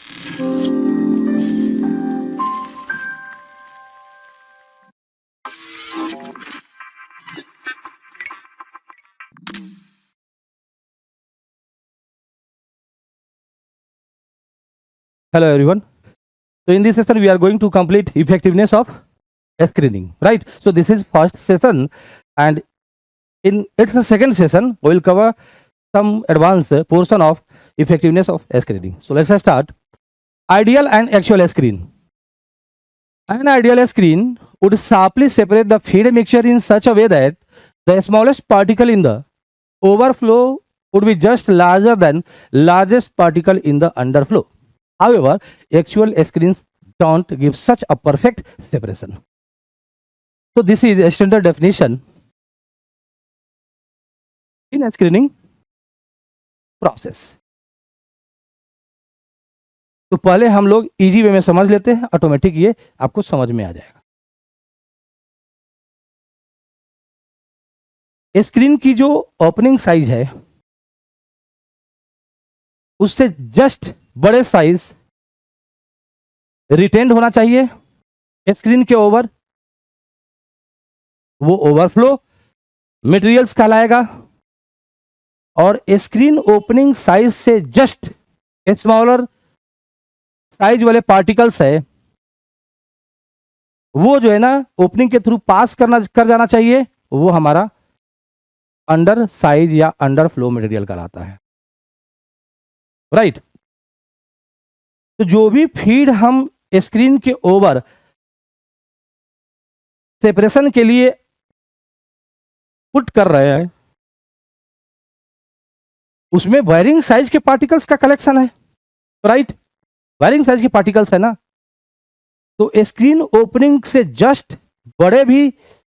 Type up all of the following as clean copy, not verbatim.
Hello everyone. So in this session we are going to complete effectiveness of screening, right? So this is first session, and in its second session we will cover some advanced portion of effectiveness of screening. So let's start. Ideal and actual screen. An ideal screen would sharply separate the feed mixture in such a way that the smallest particle in the overflow would be just larger than largest particle in the underflow. However, actual screens don't give such a perfect separation. So this is a standard definition in a screening process. तो पहले हम लोग easy way में समझ लेते हैं, automatic ये आपको समझ में आ जाएगा. स्क्रीन की जो ओपनिंग साइज है उससे जस्ट बड़े साइज रिटेन्ड होना चाहिए. स्क्रीन के ओवर वो ओवरफ्लो मटेरियल्स कहलाएगा, और स्क्रीन ओपनिंग साइज से जस्ट स्मॉलर साइज वाले पार्टिकल्स है वो जो है ना ओपनिंग के थ्रू पास कर जाना चाहिए, वो हमारा अंडर साइज या अंडर फ्लो मटेरियल कहलाता है, राइट. तो जो भी फीड हम स्क्रीन के ओवर सेपरेशन के लिए पुट कर रहे हैं उसमें वेरिंग साइज के पार्टिकल्स का कलेक्शन है, राइट. वेरिंग साइज के पार्टिकल्स है ना, तो स्क्रीन ओपनिंग से जस्ट बड़े भी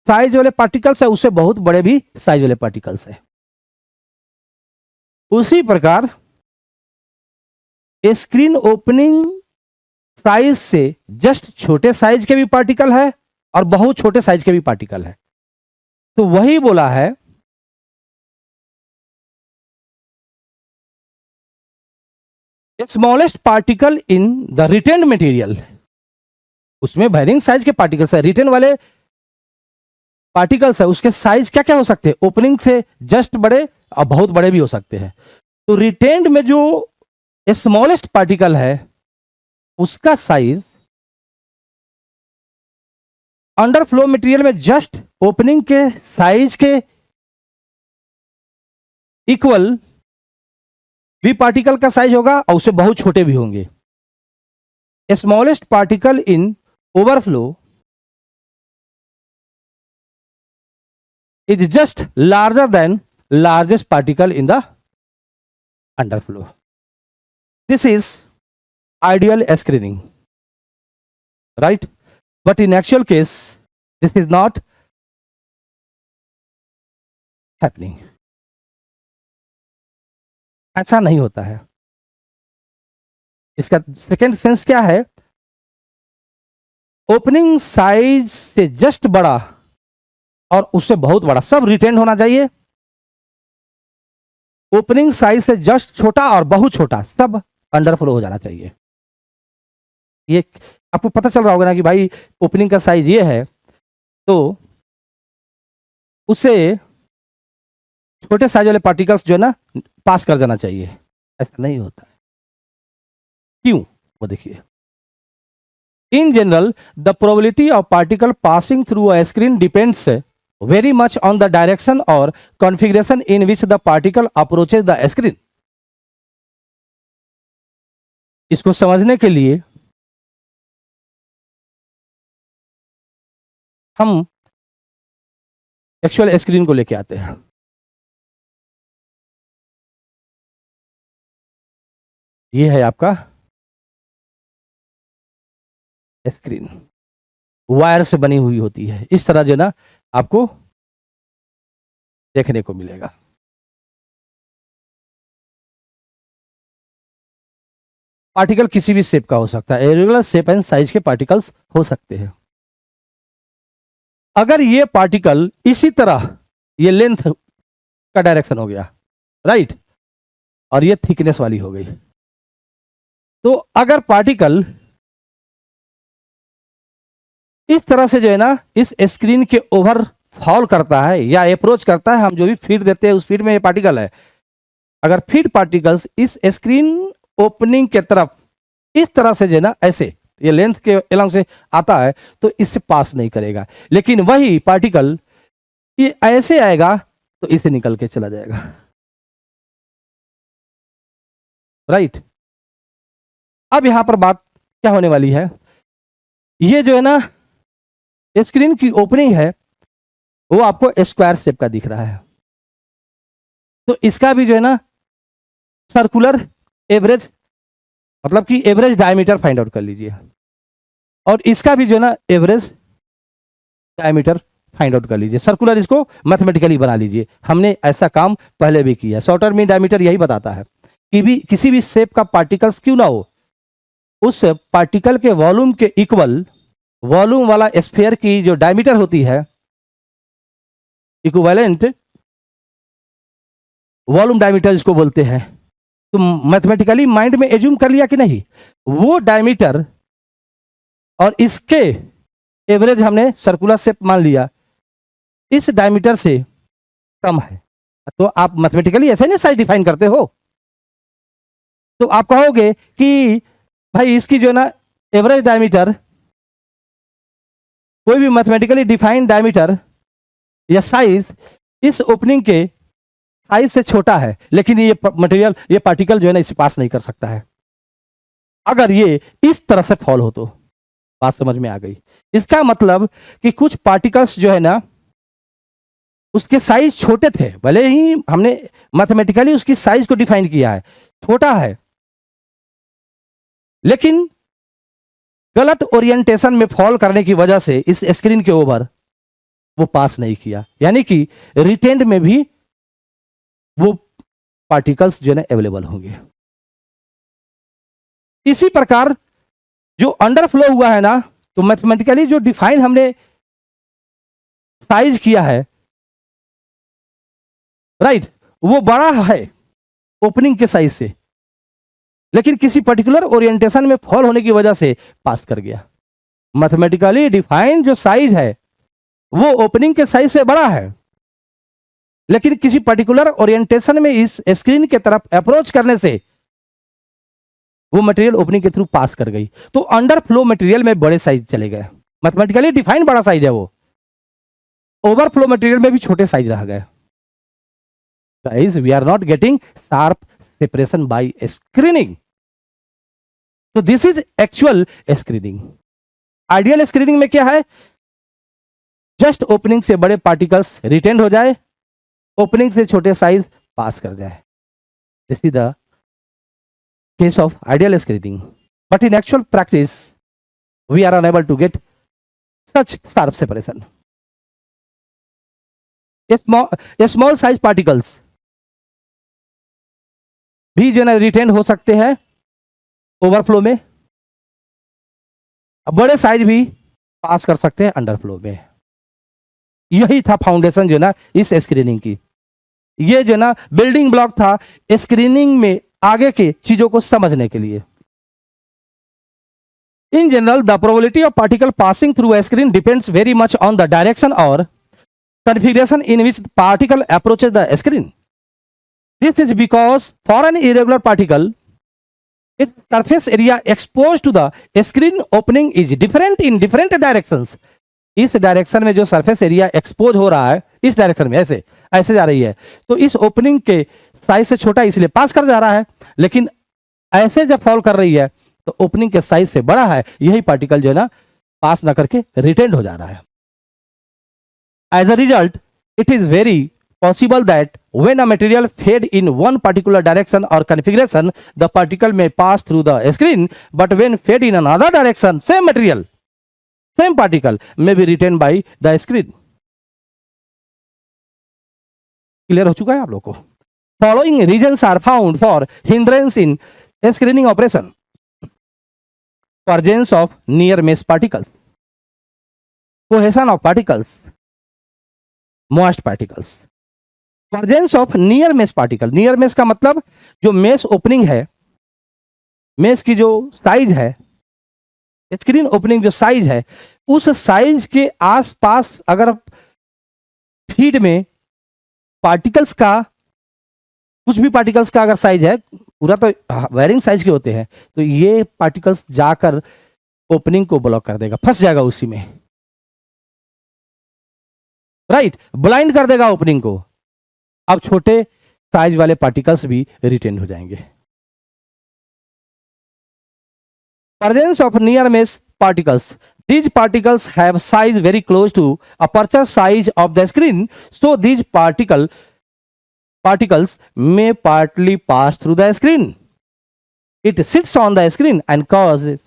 साइज वाले पार्टिकल्स है, उससे बहुत बड़े भी साइज वाले पार्टिकल्स है. उसी प्रकार स्क्रीन ओपनिंग साइज से जस्ट छोटे साइज के भी पार्टिकल है और बहुत छोटे साइज के भी पार्टिकल है. तो वही बोला है smallest particle in the retained material. उसमें वेरिंग साइज के पार्टिकल्स है, रिटेन वाले पार्टिकल्स है, उसके साइज क्या क्या हो सकते हैं, ओपनिंग से जस्ट बड़े और बहुत बड़े भी हो सकते हैं. तो रिटेन्ड में जो स्मॉलेस्ट पार्टिकल है उसका साइज अंडर फ्लो मटेरियल में जस्ट ओपनिंग के साइज के इक्वल भी पार्टिकल का साइज होगा और उससे बहुत छोटे भी होंगे. Smallest particle in overflow is just larger than largest particle in the underflow. This is ideal screening, right? But in actual case, this is not happening. ऐसा नहीं होता है. इसका सेकेंड सेंस क्या है, ओपनिंग साइज से जस्ट बड़ा और उससे बहुत बड़ा सब रिटेन होना चाहिए. ओपनिंग साइज से जस्ट छोटा और बहुत छोटा सब अंडरफ्लो हो जाना चाहिए. ये आपको पता चल रहा होगा ना कि भाई ओपनिंग का साइज ये है तो उससे छोटे साइज वाले पार्टिकल्स जो है ना पास कर जाना चाहिए. ऐसा नहीं होता है. क्यों, वो देखिए. In general the probability of particle passing through a screen depends very much on the direction और configuration in which the particle approaches the screen. इसको समझने के लिए हम एक्चुअल स्क्रीन को लेके आते हैं. ये है आपका स्क्रीन, वायर से बनी हुई होती है. इस तरह जो ना आपको देखने को मिलेगा. पार्टिकल किसी भी शेप का हो सकता है, इरेगुलर शेप एंड साइज के पार्टिकल्स हो सकते हैं. अगर ये पार्टिकल इसी तरह ये लेंथ का डायरेक्शन हो गया, राइट, और ये थिकनेस वाली हो गई, तो अगर पार्टिकल इस तरह से जो है ना इस स्क्रीन के ओवर फॉल करता है या अप्रोच करता है, हम जो भी फीड देते हैं उस फीड में ये पार्टिकल है, अगर फीड पार्टिकल्स इस स्क्रीन ओपनिंग के तरफ इस तरह से जो है ना ऐसे ये लेंथ के अलॉन्ग से आता है तो इससे पास नहीं करेगा, लेकिन वही पार्टिकल ये ऐसे आएगा तो इसे निकल के चला जाएगा, राइट। अब यहां पर बात क्या होने वाली है, ये जो है ना स्क्रीन की ओपनिंग है वो आपको स्क्वायर शेप का दिख रहा है, तो इसका भी जो है ना सर्कुलर एवरेज मतलब कि एवरेज डायमीटर फाइंड आउट कर लीजिए, और इसका भी जो है ना एवरेज डायमीटर फाइंड आउट कर लीजिए, सर्कुलर इसको मैथमेटिकली बना लीजिए। हमने ऐसा काम पहले भी किया, शॉर्टर मीन डायमीटर यही बताता है कि भी किसी भी शेप का पार्टिकल्स क्यों ना हो, उस पार्टिकल के वॉल्यूम के इक्वल वॉल्यूम वाला स्फीयर की जो डायमीटर होती है, इक्विवेलेंट वॉल्यूम डायमीटर इसको बोलते हैं, तो मैथमेटिकली माइंड में एज्यूम कर लिया कि नहीं, वो डायमीटर और इसके एवरेज हमने सर्कुलर शेप मान लिया, इस डायमीटर से कम है, तो आप मैथमेटिकली ऐसे नहीं साइज डिफाइन करते हो, तो आप कहोगे कि भाई इसकी जो ना एवरेज डायमीटर कोई भी मैथमेटिकली डिफाइंड डायमीटर या साइज इस ओपनिंग के साइज से छोटा है, लेकिन ये मटेरियल ये पार्टिकल जो है ना इसे पास नहीं कर सकता है। अगर ये इस तरह से फॉल हो तो बात समझ में आ गई। इसका मतलब कि कुछ पार्टिकल्स जो है ना उसके साइज छोटे थे, भले ही हमने मैथमेटिकली उसकी साइज को डिफाइन किया है छोटा है, लेकिन गलत ओरिएंटेशन में फॉल करने की वजह से इस स्क्रीन के ओवर वो पास नहीं किया, यानी कि रिटेंड में भी वो पार्टिकल्स जो है अवेलेबल होंगे। इसी प्रकार जो अंडर फ्लो हुआ है ना, तो मैथमेटिकली जो डिफाइन हमने साइज किया है, राइट, वो बड़ा है ओपनिंग के साइज से, लेकिन किसी पर्टिकुलर ओरिएंटेशन में फॉल होने की वजह से पास कर गया। मैथमेटिकली डिफाइंड जो साइज है वो ओपनिंग के साइज से बड़ा है, लेकिन किसी पर्टिकुलर ओरिएंटेशन में इस स्क्रीन के तरफ अप्रोच करने से वो मटेरियल ओपनिंग के थ्रू पास कर गई, तो अंडर फ्लो मटेरियल में बड़े साइज चले गए। मैथमेटिकली डिफाइंड बड़ा साइज है, वो ओवरफ्लो मटेरियल में भी छोटे साइज रह गए। Guys, we are not getting sharp separation by screening, तो this is actual screening. Ideal screening में क्या है, जस्ट ओपनिंग से बड़े पार्टिकल्स रिटेंड हो जाए, ओपनिंग से छोटे साइज पास कर जाए, this is the case of ideal screening. But in actual practice we are unable to get such sharp separation. Small size particles भी जो है रिटेन हो सकते हैं ओवरफ्लो में, बड़े साइज भी पास कर सकते हैं अंडरफ्लो में। यही था फाउंडेशन जो ना इस स्क्रीनिंग की, ये जो ना बिल्डिंग ब्लॉक था स्क्रीनिंग में आगे के चीजों को समझने के लिए। इन general the probability of particle passing through a screen depends very much on the direction or configuration in which the particle approaches the screen. This is because for an irregular particle, its surface area exposed to the screen opening is different in different directions. इस direction में जो surface area expose हो रहा है, इस direction में ऐसे ऐसे जा रही है, तो इस ओपनिंग के साइज से छोटा इसलिए पास कर जा रहा है, लेकिन ऐसे जब फॉल कर रही है तो ओपनिंग के साइज से बड़ा है, यही पार्टिकल जो है ना पास ना करके रिटेंड हो जा रहा है। As a result it is very possible that when a material fade in one particular direction or configuration, the particle may pass through the screen, but when fade in another direction, same material, same particle may be retained by the screen. Clear हो चुका है आप लोग को? Following reasons are found for hindrance in screening operation. Presence of near mesh particles, cohesion of particles, moist particles. Presence of near mesh particle, near mesh का मतलब जो mesh opening है, मेश की जो साइज है, स्क्रीन ओपनिंग जो size है, उस साइज के आसपास अगर फीड में पार्टिकल्स का, कुछ भी पार्टिकल्स का अगर साइज है, पूरा तो वेरिंग साइज के होते हैं, तो ये पार्टिकल्स जाकर ओपनिंग को ब्लॉक कर देगा, फंस जाएगा उसी में, राइट, ब्लाइंड कर देगा ओपनिंग को। अब छोटे साइज वाले पार्टिकल्स भी रिटेन हो जाएंगे। Presence of near mesh particles. These particles have size very close to aperture size of the screen, so these particles may partly pass through the screen. It sits on the screen and causes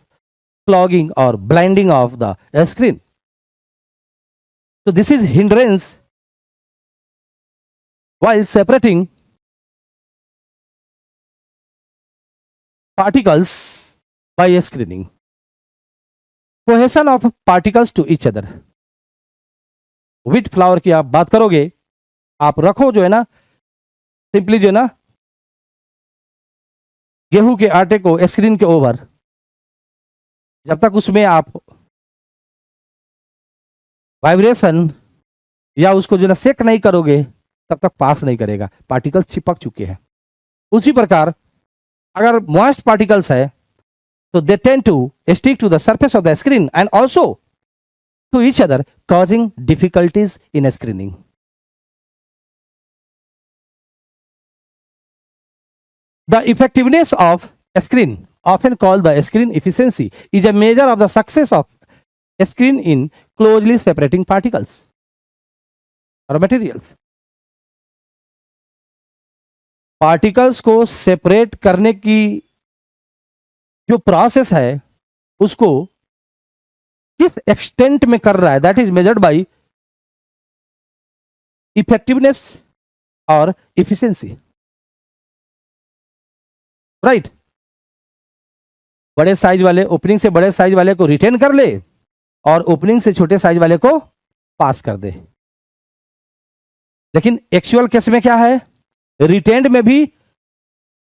clogging or blinding of the screen. So this is hindrance while separating particles by screening. Cohesion of particles to each other. Wheat flour की आप बात करोगे, आप रखो जो है ना, simply जो है ना, गेहूं के आटे को स्क्रीन के ओवर, जब तक उसमें आप वाइब्रेशन या उसको जो है ना सेक नहीं करोगे, तब तक पास नहीं करेगा, पार्टिकल्स चिपक चुके हैं। उसी प्रकार अगर मॉइस्ट पार्टिकल्स है तो they tend to stick to the surface of the screen and also to each other, causing difficulties in screening. The effectiveness of a screen, often called the screen efficiency, is a measure of the success of a screen in closely separating particles or materials. Particles को separate करने की जो process है उसको किस extent में कर रहा है, that is measured by effectiveness और इफिशिएंसी, राइट। बड़े साइज वाले ओपनिंग से बड़े साइज वाले को रिटेन कर ले और ओपनिंग से छोटे साइज वाले को पास कर दे। लेकिन एक्चुअल केस में क्या है, रिटेन्ड में भी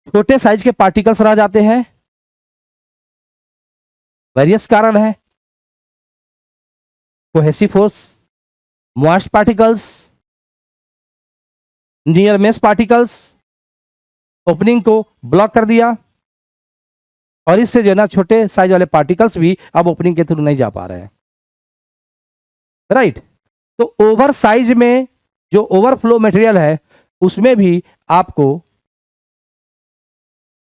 छोटे साइज के पार्टिकल्स रह जाते हैं। वेरियस कारण है, cohesive force, moist particles, near mesh particles, opening को ब्लॉक कर दिया और इससे जो है ना छोटे साइज वाले पार्टिकल्स भी अब ओपनिंग के थ्रू नहीं जा पा रहे हैं, राइट। तो ओवर साइज में जो ओवरफ्लो मटेरियल है उसमें भी आपको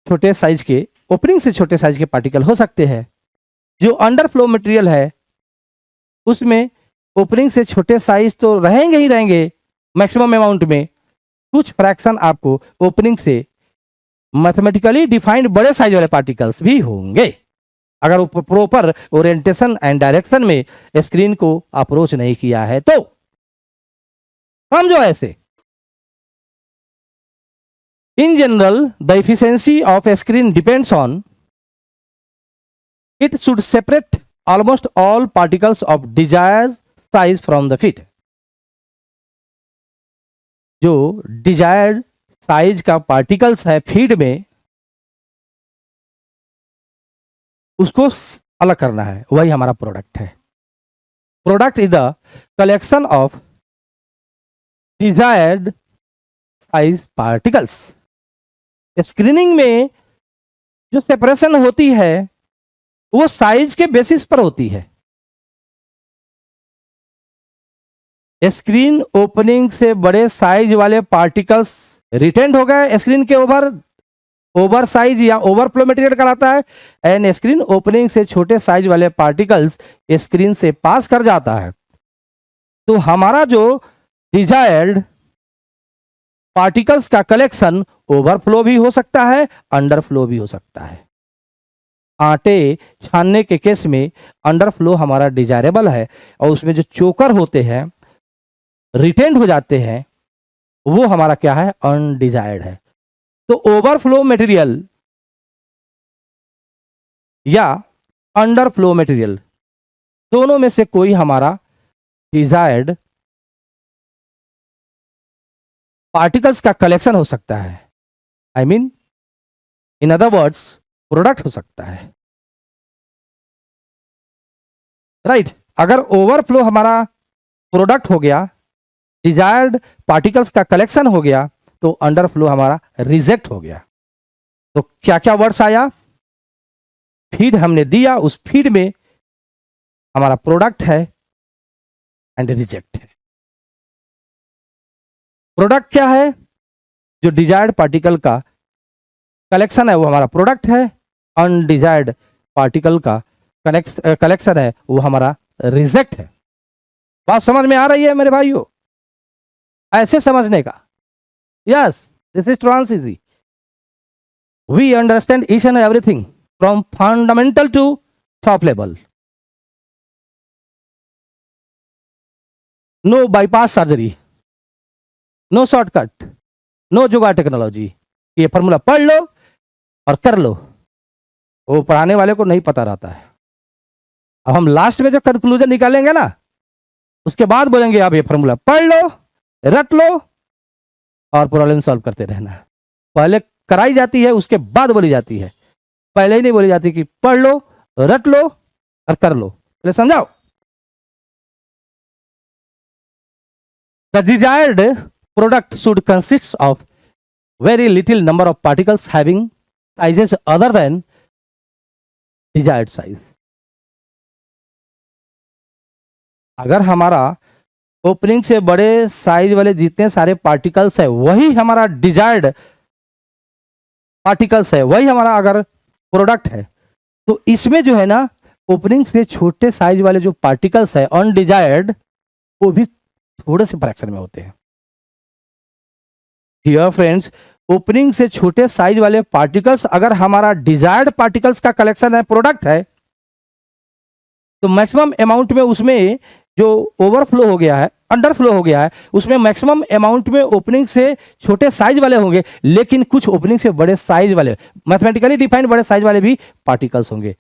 छोटे साइज के, ओपनिंग से छोटे साइज के पार्टिकल हो सकते हैं। जो अंडरफ्लो मटेरियल है उसमें ओपनिंग से छोटे साइज तो रहेंगे ही रहेंगे मैक्सिमम अमाउंट में, कुछ फ्रैक्शन आपको ओपनिंग से मैथमेटिकली डिफाइंड बड़े साइज वाले पार्टिकल्स भी होंगे अगर प्रॉपर ओरिएंटेशन एंड डायरेक्शन में स्क्रीन को अप्रोच नहीं किया है तो। समझो ऐसे, इन general the efficiency of A screen depends on it should separate almost all particles of desired size from the feed. जो डिजायर्ड साइज का पार्टिकल्स है फीड में उसको अलग करना है, वही हमारा प्रोडक्ट है। Product is the collection of desired size particles. Screening में जो सेपरेशन होती है वो साइज के बेसिस पर होती है। स्क्रीन ओपनिंग से बड़े साइज वाले पार्टिकल्स रिटेन्ड हो गए स्क्रीन के ओवर साइज या ओवरफ्लो मटेरियल कहलाता है, एंड स्क्रीन ओपनिंग से छोटे साइज वाले पार्टिकल्स स्क्रीन से पास कर जाता है। तो हमारा जो डिजायर्ड पार्टिकल्स का कलेक्शन ओवरफ्लो भी हो सकता है, अंडरफ्लो भी हो सकता है। आटे छानने के केस में अंडरफ्लो हमारा डिजायरेबल है और उसमें जो चोकर होते हैं रिटेन्ड हो जाते हैं वो हमारा क्या है, अनडिजायर्ड है। तो ओवरफ्लो मटेरियल या अंडरफ्लो मटेरियल दोनों में से कोई हमारा डिजायर्ड पार्टिकल्स का कलेक्शन हो सकता है। I mean in other words product हो सकता है, राइट। अगर ओवरफ्लो हमारा प्रोडक्ट हो गया, डिजायर्ड पार्टिकल्स का कलेक्शन हो गया, तो अंडरफ्लो हमारा रिजेक्ट हो गया। तो क्या क्या वर्ड्स आया, फीड हमने दिया, उस फीड में हमारा प्रोडक्ट है एंड रिजेक्ट है। प्रोडक्ट क्या है, जो डिजायर्ड पार्टिकल का कलेक्शन है वो हमारा प्रोडक्ट है, अनडिजायर्ड पार्टिकल का कलेक्शन है वो हमारा रिजेक्ट है। बात समझ में आ रही है मेरे भाइयों? ऐसे समझने का, yes, this is trans easy. We understand each and everything from fundamental to top level. No bypass surgery, no shortcut, no जुगाड़ टेक्नोलॉजी। ये फॉर्मूला पढ़ लो और कर लो, वो पढ़ाने वाले को नहीं पता रहता है। अब हम लास्ट में जो कंक्लूजन निकालेंगे ना, उसके बाद बोलेंगे आप ये फॉर्मूला पढ़ लो, रट लो और प्रॉब्लम सॉल्व करते रहना। पहले कराई जाती है, उसके बाद बोली जाती है, पहले ही नहीं बोली जाती कि पढ़ लो, रट लो और कर लो। पहले समझाओ। The desired product should consist of very little number of particles having sizes other than desired size। अगर हमारा ओपनिंग से बड़े साइज वाले जितने सारे पार्टिकल्स है वही हमारा डिजायर्ड पार्टिकल्स है, वही हमारा अगर प्रोडक्ट है, तो इसमें जो है ना ओपनिंग से छोटे साइज वाले जो पार्टिकल्स है अनडिजायर्ड, वो भी थोड़े से फ्रैक्शन में होते हैं। डियर फ्रेंड्स, ओपनिंग से छोटे साइज वाले पार्टिकल्स अगर हमारा डिजायर्ड पार्टिकल्स का कलेक्शन है, प्रोडक्ट है, तो मैक्सिमम अमाउंट में उसमें जो ओवरफ्लो हो गया है, अंडरफ्लो हो गया है, उसमें मैक्सिमम अमाउंट में ओपनिंग से छोटे साइज वाले होंगे, लेकिन कुछ ओपनिंग से बड़े साइज वाले, मैथमेटिकली डिफाइंड बड़े साइज वाले भी पार्टिकल्स होंगे,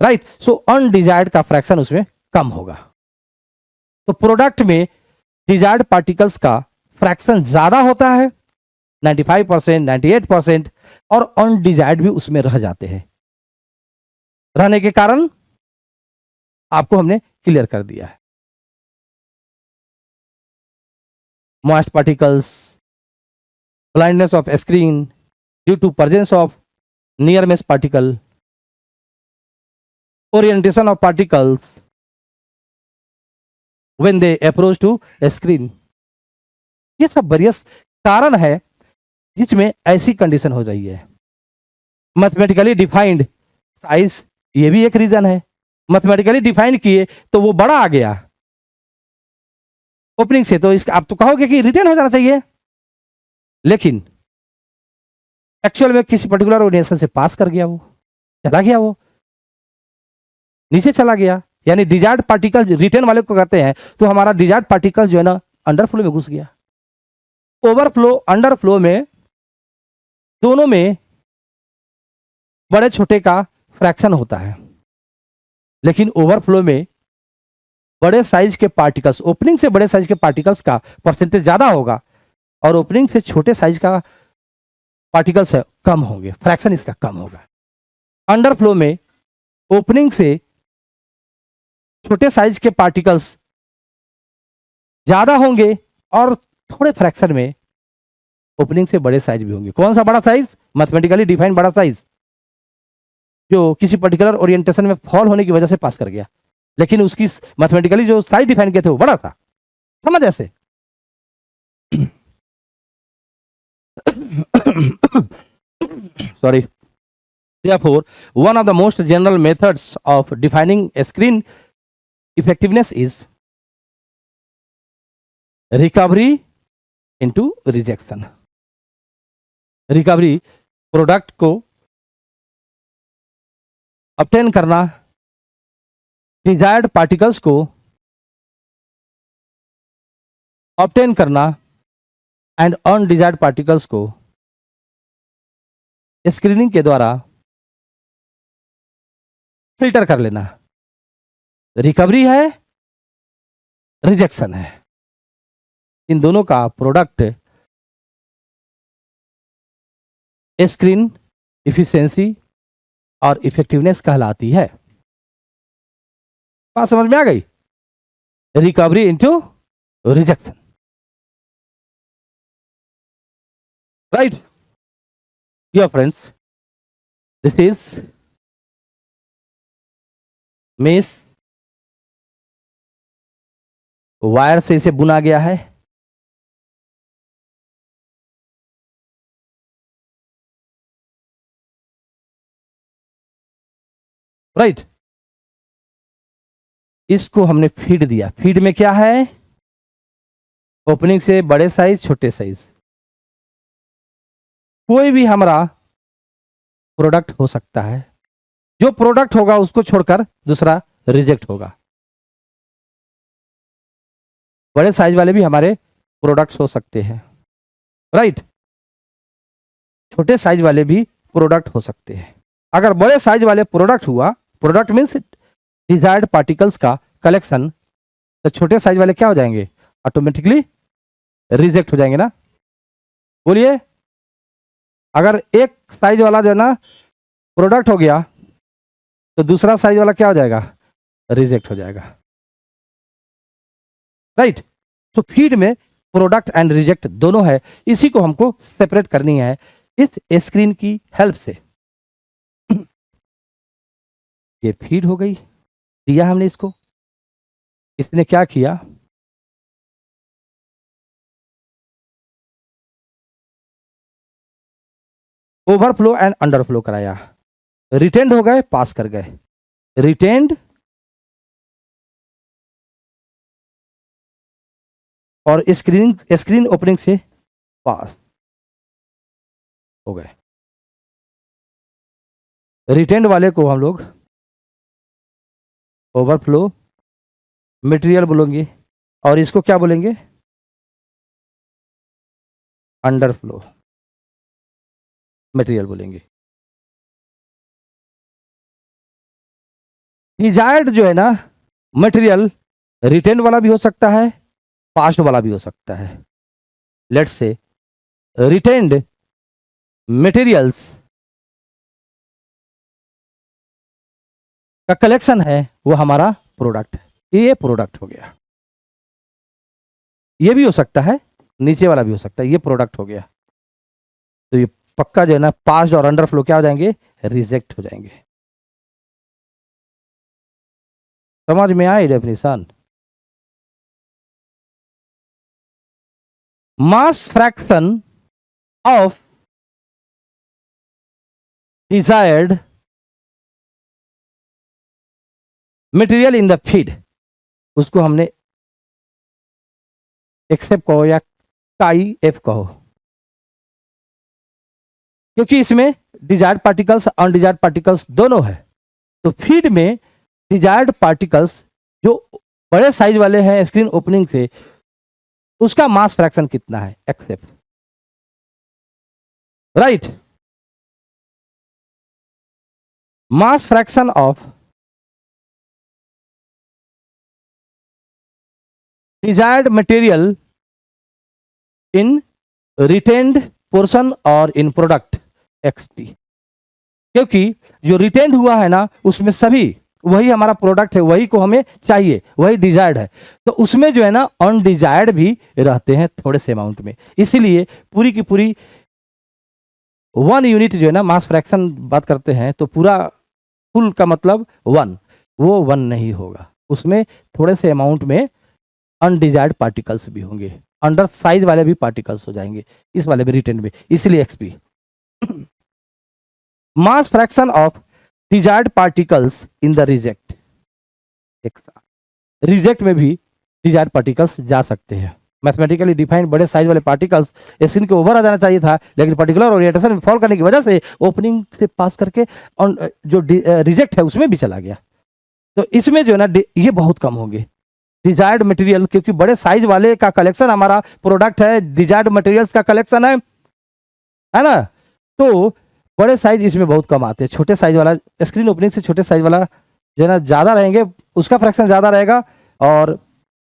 राइट। सो अनडिजायर्ड का फ्रैक्शन उसमें कम होगा। तो प्रोडक्ट में डिजायर्ड पार्टिकल्स का फ्रैक्शन ज्यादा होता है, 95%, 98%, और अनडिजायर्ड भी उसमें रह जाते हैं। रहने के कारण आपको हमने क्लियर कर दिया है। Moist particles, blindness of screen due to presence of near mesh particle, orientation of particles when they approach to screen, ये सब वेरियस कारण है जिसमें ऐसी कंडीशन हो रही है। मैथमेटिकली डिफाइंड साइज, ये भी एक रीजन है। मैथमेटिकली डिफाइन किए तो वो बड़ा आ गया ओपनिंग से, तो इसका आप तो कहोगे कि रिटर्न हो जाना चाहिए, लेकिन एक्चुअल में किसी पर्टिकुलर ओरिएंटेशन से पास कर गया, वो चला गया, वो नीचे चला गया, यानी डिजायर्ड पार्टिकल रिटर्न वाले को कहते हैं, तो हमारा डिजायर्ड पार्टिकल जो है ना अंडरफ्लो में घुस गया। ओवरफ्लो अंडरफ्लो में दोनों में बड़े छोटे का फ्रैक्शन होता है, लेकिन ओवरफ्लो में बड़े साइज के पार्टिकल्स, ओपनिंग से बड़े साइज के पार्टिकल्स का परसेंटेज ज्यादा होगा और ओपनिंग से छोटे साइज का पार्टिकल्स है कम होंगे, फ्रैक्शन इसका कम होगा। अंडरफ्लो में ओपनिंग से छोटे साइज के पार्टिकल्स ज्यादा होंगे और थोड़े फ्रैक्शन में ओपनिंग से बड़े साइज भी होंगे। कौन सा बड़ा साइज? मैथमेटिकली डिफाइंड बड़ा साइज, जो किसी पर्टिकुलर ओरिएंटेशन में फॉल होने की वजह से पास कर गया, लेकिन उसकी मैथमेटिकली जो साइज डिफाइन किए थे वो बड़ा था। समझ ऐसे? sorry, therefore one of the most general methods of defining a screen effectiveness is recovery into rejection। Recovery, product को ऑब्टेन करना, डिजायर्ड पार्टिकल्स को ऑब्टेन करना एंड अनडिजायर्ड पार्टिकल्स को स्क्रीनिंग के द्वारा फिल्टर कर लेना। रिकवरी है, रिजेक्शन है, इन दोनों का प्रोडक्ट स्क्रीन इफिशिएंसी और इफेक्टिवनेस कहलाती है। बात समझ में आ गई? Recovery into rejection, right? Dear friends, this is mesh, wire से इसे बुना गया है। राइट, इसको हमने फीड दिया। फीड में क्या है? ओपनिंग से बड़े साइज, छोटे साइज, कोई भी हमारा प्रोडक्ट हो सकता है। जो प्रोडक्ट होगा उसको छोड़कर दूसरा रिजेक्ट होगा। बड़े साइज वाले भी हमारे प्रोडक्ट्स हो सकते हैं, राइट? छोटे साइज वाले भी प्रोडक्ट हो सकते हैं। अगर बड़े साइज वाले प्रोडक्ट हुआ, प्रोडक्ट मीन्स डिजायर्ड पार्टिकल्स का कलेक्शन, तो छोटे साइज वाले क्या हो जाएंगे? ऑटोमेटिकली रिजेक्ट हो जाएंगे ना। बोलिए, अगर एक साइज वाला जो है ना प्रोडक्ट हो गया तो दूसरा साइज वाला क्या हो जाएगा? रिजेक्ट हो जाएगा, राइट? तो फीड में प्रोडक्ट एंड रिजेक्ट दोनों है, इसी को हमको सेपरेट करनी है इस स्क्रीन की हेल्प से। ये फीड हो गई, दिया हमने इसको। इसने क्या किया? ओवरफ्लो एंड अंडरफ्लो कराया। रिटेंड हो गए, पास कर गए, रिटेंड और स्क्रीन ओपनिंग से पास हो गए। रिटेंड वाले को हम लोग ओवरफ्लो मटेरियल बोलेंगे और इसको क्या बोलेंगे? अंडरफ्लो मटेरियल बोलेंगे। डिजायर्ड जो है ना मटेरियल रिटेंड वाला भी हो सकता है, पास्ट वाला भी हो सकता है। लेट्स से रिटेंड मटेरियल्स का कलेक्शन है, वो हमारा प्रोडक्ट है। ये प्रोडक्ट हो गया। ये भी हो सकता है, नीचे वाला भी हो सकता है, ये प्रोडक्ट हो गया। तो ये पक्का जो है ना पास्ट और अंडरफ्लो क्या हो जाएंगे? रिजेक्ट हो जाएंगे। समझ में आई definition? Mass fraction of desired material in the feed, उसको हमने एक्सेप्ट कहो या काई एफ कहो, क्योंकि इसमें डिजायर्ड पार्टिकल्स अनडिजायर्ड पार्टिकल्स दोनों है। तो फीड में डिजायर्ड पार्टिकल्स जो बड़े साइज वाले हैं स्क्रीन ओपनिंग से, उसका मास फ्रैक्शन कितना है? Except, right? Mass fraction of desired material in retained portion और इन प्रोडक्ट एक्सपी, क्योंकि जो रिटेंड हुआ है ना उसमें सभी वही हमारा प्रोडक्ट है, वही को हमें चाहिए, वही डिजायर्ड है। तो उसमें जो है ना अनडिजायर्ड भी रहते हैं थोड़े से अमाउंट में। इसीलिए पूरी की पूरी 1 यूनिट जो है ना मास फ्रैक्शन बात करते हैं तो पूरा फुल का मतलब 1, वो 1 नहीं होगा, उसमें थोड़े से अमाउंट में अनडिजायर्ड पार्टिकल्स भी होंगे, अंडर साइज वाले भी पार्टिकल्स हो जाएंगे इस वाले भी रिटेंड में, इसलिए XP. Mass fraction of desired particles in the reject, reject में भी डिजायर्ड पार्टिकल्स जा सकते हैं। मैथमेटिकली डिफाइंड बड़े साइज वाले पार्टिकल्स स्क्रीन के ऊपर आ जाना चाहिए था, लेकिन पर्टिकुलर ओरिएंटेशन में फॉल करने की वजह से ओपनिंग से पास करके जो रिजेक्ट है उसमें भी चला गया। तो इसमें जो है ना ये बहुत कम होंगे डिजायर्ड मटेरियल, क्योंकि बड़े साइज वाले का कलेक्शन हमारा प्रोडक्ट है, डिजायर्ड मटेरियल्स का कलेक्शन है ना। तो बड़े साइज इसमें बहुत कम आते हैं, छोटे साइज वाला स्क्रीन ओपनिंग से छोटे साइज वाला जो है ना ज़्यादा रहेंगे, उसका फ्रैक्शन ज़्यादा रहेगा और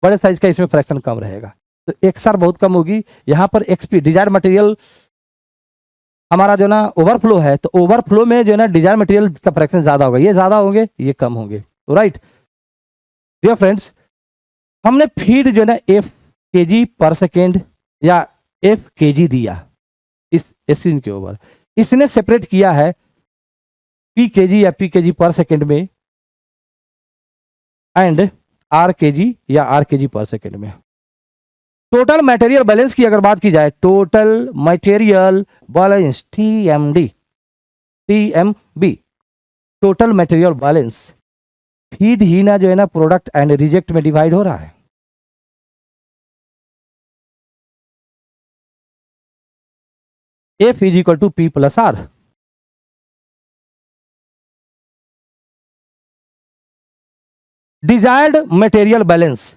बड़े साइज का इसमें फ्रैक्शन कम रहेगा। तो एक्सआर बहुत कम होगी। यहाँ पर एक्सपी डिजायर्ड मटेरियल हमारा जो ना ओवरफ्लो है, तो ओवरफ्लो में जो है ना डिजायर मटेरियल का फ्रैक्शन ज्यादा होगा, ये ज्यादा होंगे ये कम होंगे, राइट। डियर फ्रेंड्स, हमने फीड जो है ना एफ केजी पर सेकेंड या एफ केजी दिया इस एसिन के ऊपर, इसने सेपरेट किया है पी केजी या पी केजी पर सेकेंड में एंड आर केजी या आर केजी पर सेकेंड में। टोटल मटेरियल बैलेंस की अगर बात की जाए, total material balance TMD, TMB, total material balance feed ही ना जो है ना प्रोडक्ट एंड रिजेक्ट में डिवाइड हो रहा है। F is equal to P plus R. Desired material balance,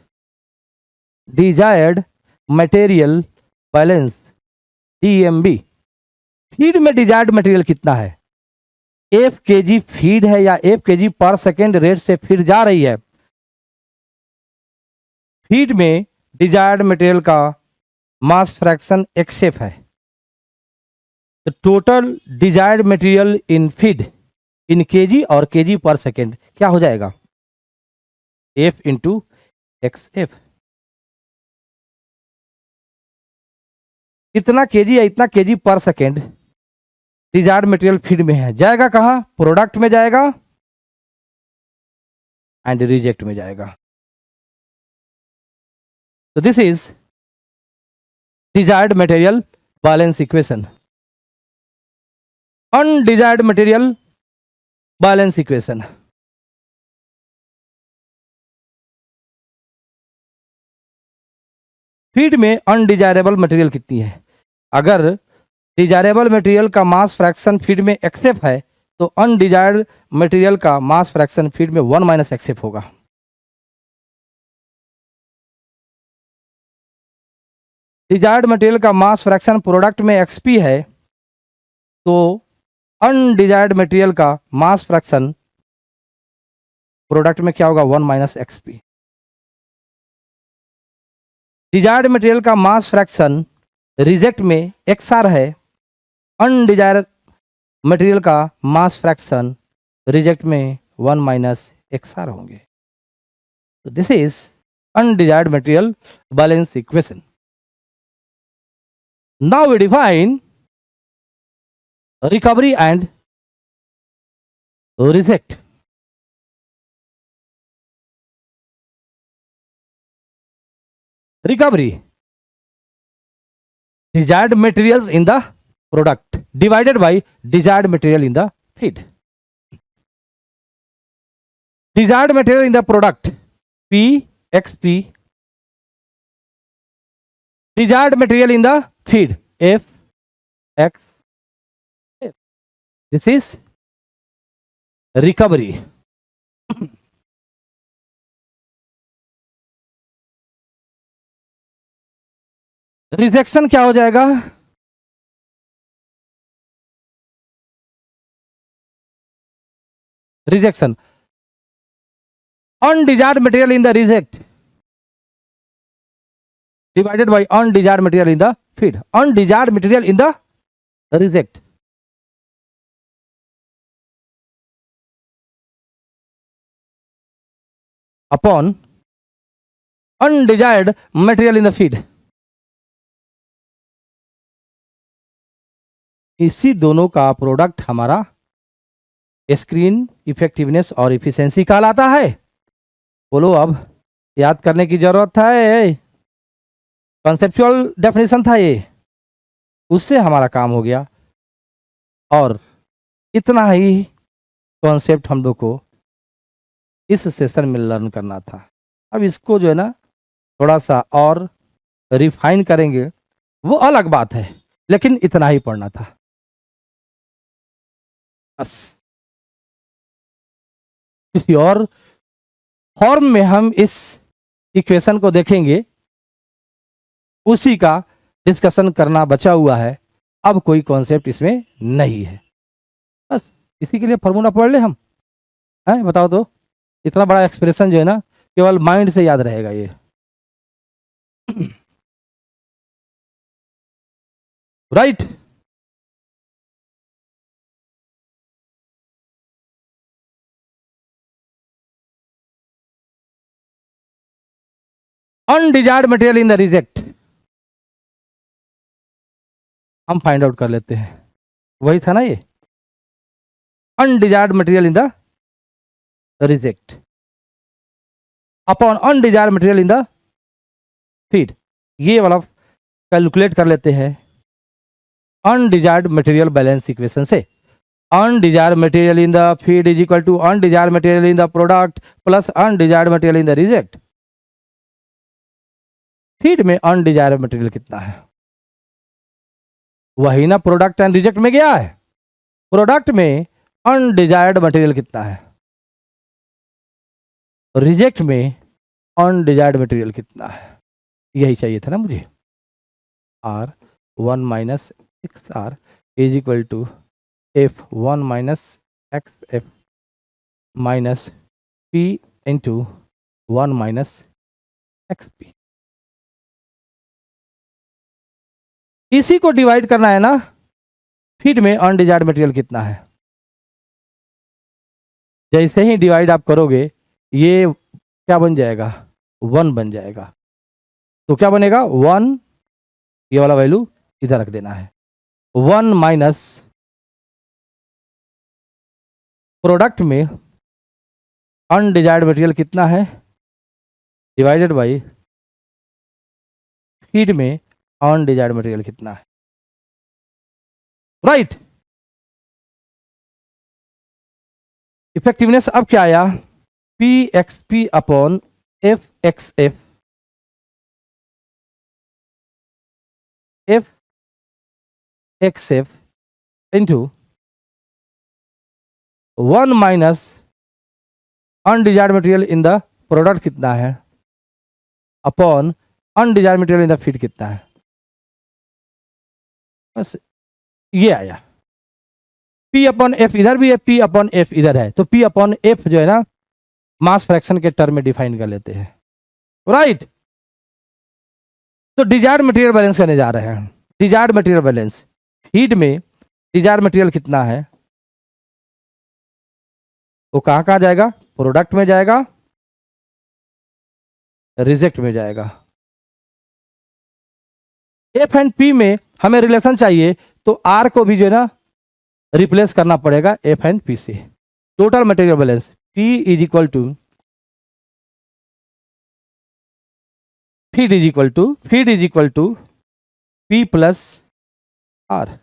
desired material balance DMB, feed में डिजायर्ड मटेरियल कितना है, एफ केजी फीड है या एफ केजी पर सेकेंड रेट से फीड जा रही है। फीड में डिजायर्ड मटेरियल का मास फ्रैक्शन एक्सएफ है, तो total desired material in feed in KG और केजी पर सेकेंड क्या हो जाएगा, एफ इंटू एक्स एफ। इतना केजी या इतना केजी पर सेकेंड डिजायर्ड मटेरियल फीड में है, जाएगा कहां, प्रोडक्ट में जाएगा एंड रिजेक्ट में जाएगा। तो this is desired material balance equation, undesired material balance equation. Feed में अनडिजायरेबल मटेरियल कितनी है, अगर डिजायरेबल मटेरियल का मास फ्रैक्शन फीड में एक्सेफ है तो अनडिजायर्ड मटेरियल का मास फ्रैक्शन फीड में 1 माइनस एक्सेफ होगा। डिजायर्ड मटेरियल का मास फ्रैक्शन प्रोडक्ट में एक्सपी है तो अनडिजायर्ड मटेरियल का मास फ्रैक्शन प्रोडक्ट में क्या होगा, 1 माइनस एक्सपी। डिजायर्ड मटेरियल का मास फ्रैक्शन रिजेक्ट में एक्सआर है, अनडिजायर्ड मटेरियल का मास फ्रैक्शन रिजेक्ट में 1 माइनस एक्सआर होंगे। तो this is undesired material balance equation. Now we define recovery and reject. Recovery, desired materials in the product divided by desired material in the feed. Desired material in the product P XP, desired material in the feed F X F. This is recovery. Rejection क्या हो जाएगा, rejection undesired material in the reject divided by undesired material in the feed, undesired material in the reject. Upon undesired material in the feed. इसी दोनों का product हमारा screen effectiveness और efficiency कहलाता है। बोलो, अब याद करने की जरूरत है, कॉन्सेप्चुअल डेफिनेशन था ये, उससे हमारा काम हो गया और इतना ही कॉन्सेप्ट हम लोग को इस सेशन में लर्न करना था। अब इसको जो है ना थोड़ा सा और रिफाइन करेंगे, वो अलग बात है, लेकिन इतना ही पढ़ना था बस। किसी और फॉर्म में हम इस इक्वेशन को देखेंगे, उसी का डिस्कशन करना बचा हुआ है। अब कोई कॉन्सेप्ट इसमें नहीं है, बस इसी के लिए फॉर्मूला पढ़ ले हम, हैं बताओ तो। इतना बड़ा एक्सप्रेशन जो है ना केवल माइंड से याद रहेगा ये। Right undesired material in the reject, हम फाइंड आउट कर लेते हैं, वही था ना ये, undesired material in the reject upon undesired material in the feed, ये वाला कैलकुलेट कर लेते हैं अनडिजायर्ड मटेरियल बैलेंस इक्वेशन से। Undesired material in the feed is equal to undesired material in the product plus undesired material in the reject. Feed में undesired material कितना है, वही ना प्रोडक्ट एंड रिजेक्ट में गया है, प्रोडक्ट में अनडिजायर्ड मटेरियल कितना है, रिजेक्ट में अनडिजायर्ड मटेरियल कितना है, यही चाहिए था ना मुझे। R 1 minus X R is equal to F 1 minus X F minus P into 1 minus X P. इसी को डिवाइड करना है ना, फीड में अनडिजायर्ड मटेरियल कितना है। जैसे ही डिवाइड आप करोगे ये क्या बन जाएगा, 1 बन जाएगा, तो क्या बनेगा 1, ये वाला वैल्यू इधर रख देना है, 1 माइनस प्रोडक्ट में अनडिजायर्ड मटेरियल कितना है डिवाइडेड बाई फीड में अनडिजायर्ड मटेरियल कितना है, राइट। इफेक्टिवनेस अब क्या आया, P x P upon F X F F X F into 1 minus undesired material in the product कितना है upon undesired material in the feed कितना है, बस ये आया। P अपॉन एफ इधर भी है, P अपॉन एफ इधर है, तो P अपॉन एफ जो है ना मास फ्रैक्शन के टर्म में डिफाइन कर लेते हैं, राइट। तो डिजायर्ड मटेरियल बैलेंस करने जा रहे हैं। डिजायर्ड मटेरियल बैलेंस, फीड में डिजायर्ड मटेरियल कितना है, वो कहाँ कहाँ जाएगा, प्रोडक्ट में जाएगा, रिजेक्ट में जाएगा। एफ एंड पी में हमें रिलेशन चाहिए, तो आर को भी जो है ना रिप्लेस करना पड़ेगा एफ एंड पी से। Total material balance P is equal to feed is equal to P plus R,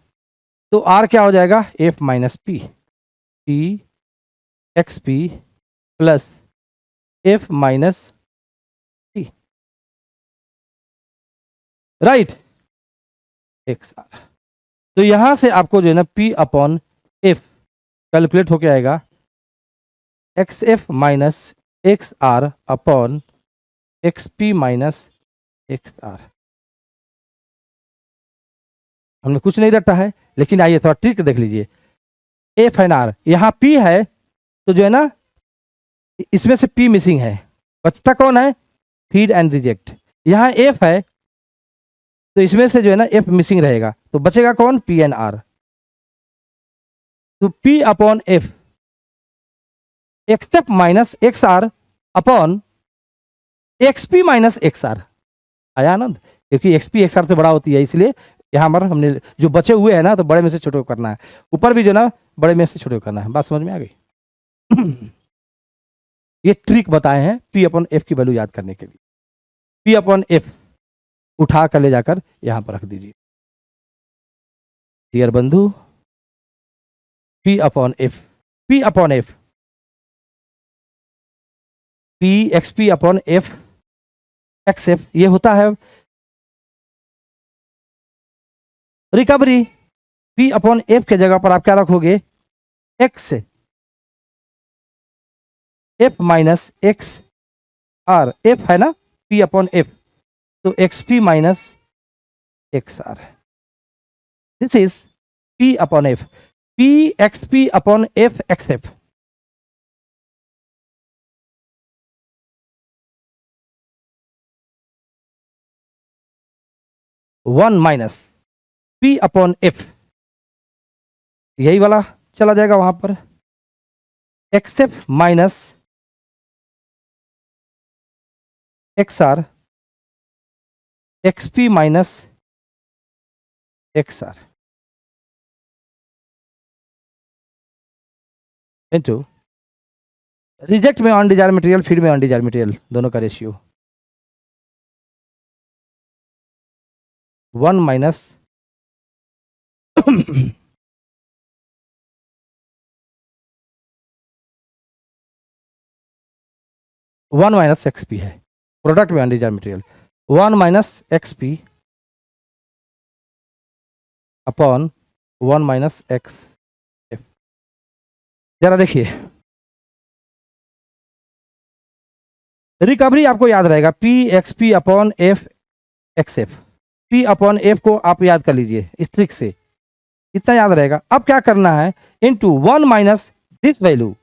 तो आर क्या हो जाएगा, F minus P, P X P plus F minus P, right, X R. तो यहां से आपको जो है ना P अपॉन एफ कैलकुलेट होके आएगा X F minus X R upon X P minus X R. हमने कुछ नहीं रटा है, लेकिन आइए थोड़ा ट्रिक देख लीजिए। एफ एंड आर, यहाँ P है तो जो है ना इसमें से P मिसिंग है, बचता कौन है, फीड एंड रिजेक्ट। यहाँ F है तो इसमें से जो है ना F मिसिंग रहेगा, तो बचेगा कौन, P एंड R। तो P upon F X F minus X R upon X P minus X R आया आनंद, क्योंकि एक्स पी एक्स आर से बड़ा होती है, इसलिए यहाँ पर हमने जो बचे हुए हैं ना तो बड़े में से छोटे को करना है, ऊपर भी जो ना बड़े में से छोटे को करना है। बात समझ में आ गई। ये ट्रिक बताए हैं P अपॉन एफ की वैल्यू याद करने के लिए। P अपॉन एफ उठा कर ले जाकर यहां पर रख दीजिए डियर बंधु। P upon F, P upon F, P X P upon F X F, ये होता है रिकवरी। P अपॉन एफ के जगह पर आप क्या रखोगे, X F minus X R, F है ना P अपॉन एफ, तो X P minus X R. This is P upon F, P X P upon F X F. One minus P upon F, यही वाला चला जाएगा वहां पर, X F minus X R XP minus XR into reject में undesired material, feed में undesired material, दोनों का रेशियो 1 माइनस 1 माइनस XP है, प्रोडक्ट में undesired material 1 minus XP upon 1 minus XF। जरा देखिए, रिकवरी आपको याद रहेगा PXP upon FXF। P upon F को आप याद कर लीजिए इस ट्रिक से, इतना याद रहेगा। अब क्या करना है, into 1 minus this value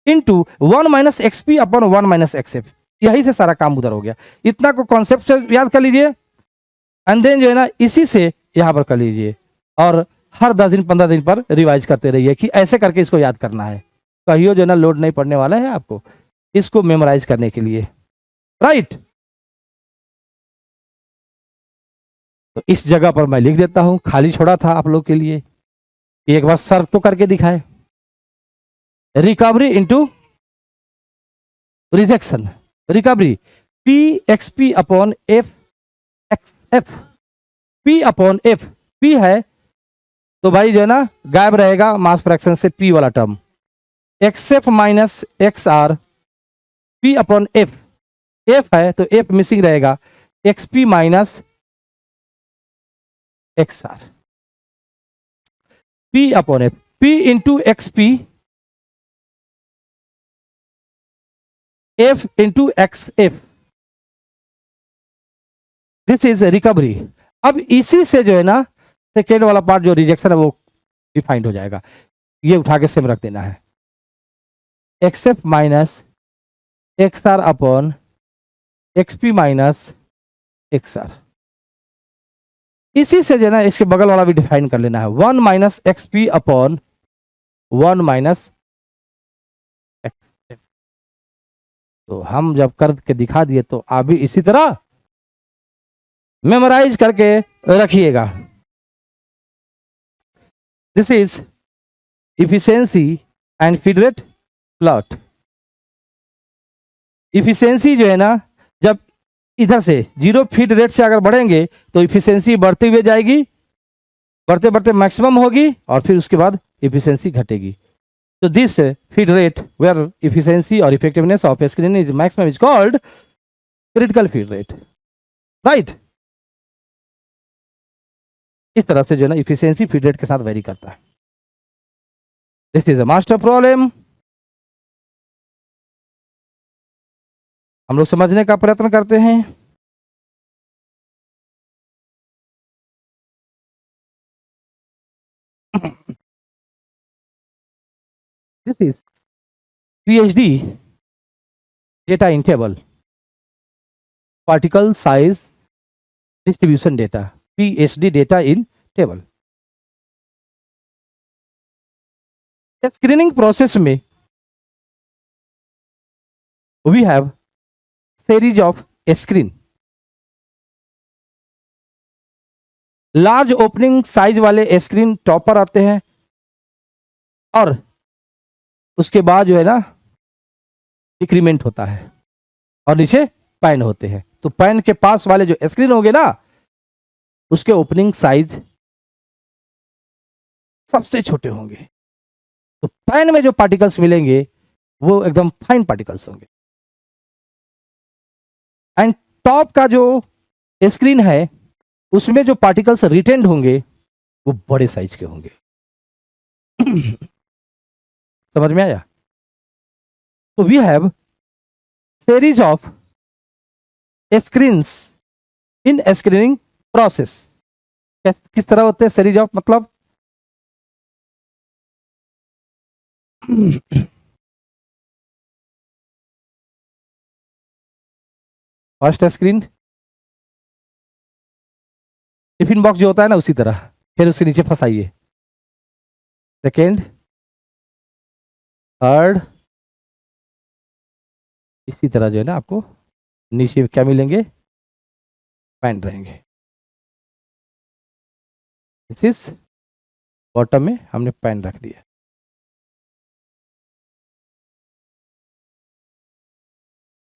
into 1 minus XP upon 1 minus XF, यही से सारा काम उधर हो गया। इतना को कॉन्सेप्ट से याद कर लीजिए एंड देन जो है ना इसी से यहाँ पर कर लीजिए, और हर 10 दिन 15 दिन पर रिवाइज करते रहिए कि ऐसे करके इसको याद करना है। कहियो जो है ना लोड नहीं पड़ने वाला है आपको इसको मेमोराइज करने के लिए, राइट। तो इस जगह पर मैं लिख देता हूं, खाली छोड़ा था आप लोग के लिए, एक बार सर्व तो करके दिखाए। Recovery into rejection, recovery PXP upon FXF, P upon F, P है तो भाई जो है ना गायब रहेगा मास फ्रैक्शन से P वाला term, XF minus XR, P upon F, F है तो F मिसिंग रहेगा, XP minus XR, P upon F, P into XP, F into XF, this is recovery. अब इसी से जो है ना सेकेंड वाला पार्ट जो रिजेक्शन है वो डिफाइंड हो जाएगा, ये उठा के सेम रख देना है, XF minus XR upon XP minus XR। इसी से जो है ना इसके बगल वाला भी डिफाइन कर लेना है, 1 minus XP upon 1 minus XF। तो हम जब करके दिखा दिए तो आप भी इसी तरह मेमोराइज करके रखिएगा। This is efficiency and feed rate plot. Efficiency जो है ना जब इधर से 0 फीड रेट से अगर बढ़ेंगे तो इफिशिएंसी बढ़ती हुई जाएगी, बढ़ते बढ़ते मैक्सिमम होगी और फिर उसके बाद इफिशिएंसी घटेगी। तो this feed rate where efficiency और effectiveness of screening is maximum is called critical feed rate, right. इस तरह से जो है ना इफिशिएंसी फीड रेट के साथ वेरी करता है। This is a master problem, हम लोग समझने का प्रयत्न करते हैं। This is PhD data in table, particle size distribution data, PhD data in table. Screening process में we have series of screen, large opening size वाले स्क्रीन टॉप पर आते हैं और उसके बाद जो है ना डिक्रीमेंट होता है और नीचे पैन होते हैं। तो पैन के पास वाले जो स्क्रीन होंगे ना उसके ओपनिंग साइज सबसे छोटे होंगे, तो पैन में जो पार्टिकल्स मिलेंगे वो एकदम फाइन पार्टिकल्स होंगे। एंड टॉप का जो स्क्रीन है उसमें जो पार्टिकल्स रिटेंड होंगे वो बड़े साइज के होंगे। समझ में आया? तो we have series of screens in screening process। किस तरह होते हैं series of, मतलब फर्स्ट स्क्रीन टिफिन बॉक्स जो होता है ना उसी तरह, फिर उसके नीचे फंसाइए, सेकेंड, थर्ड, इसी तरह जो है ना आपको नीचे क्या मिलेंगे, पेन रहेंगे। दिस इज बॉटम में हमने पेन रख दिया।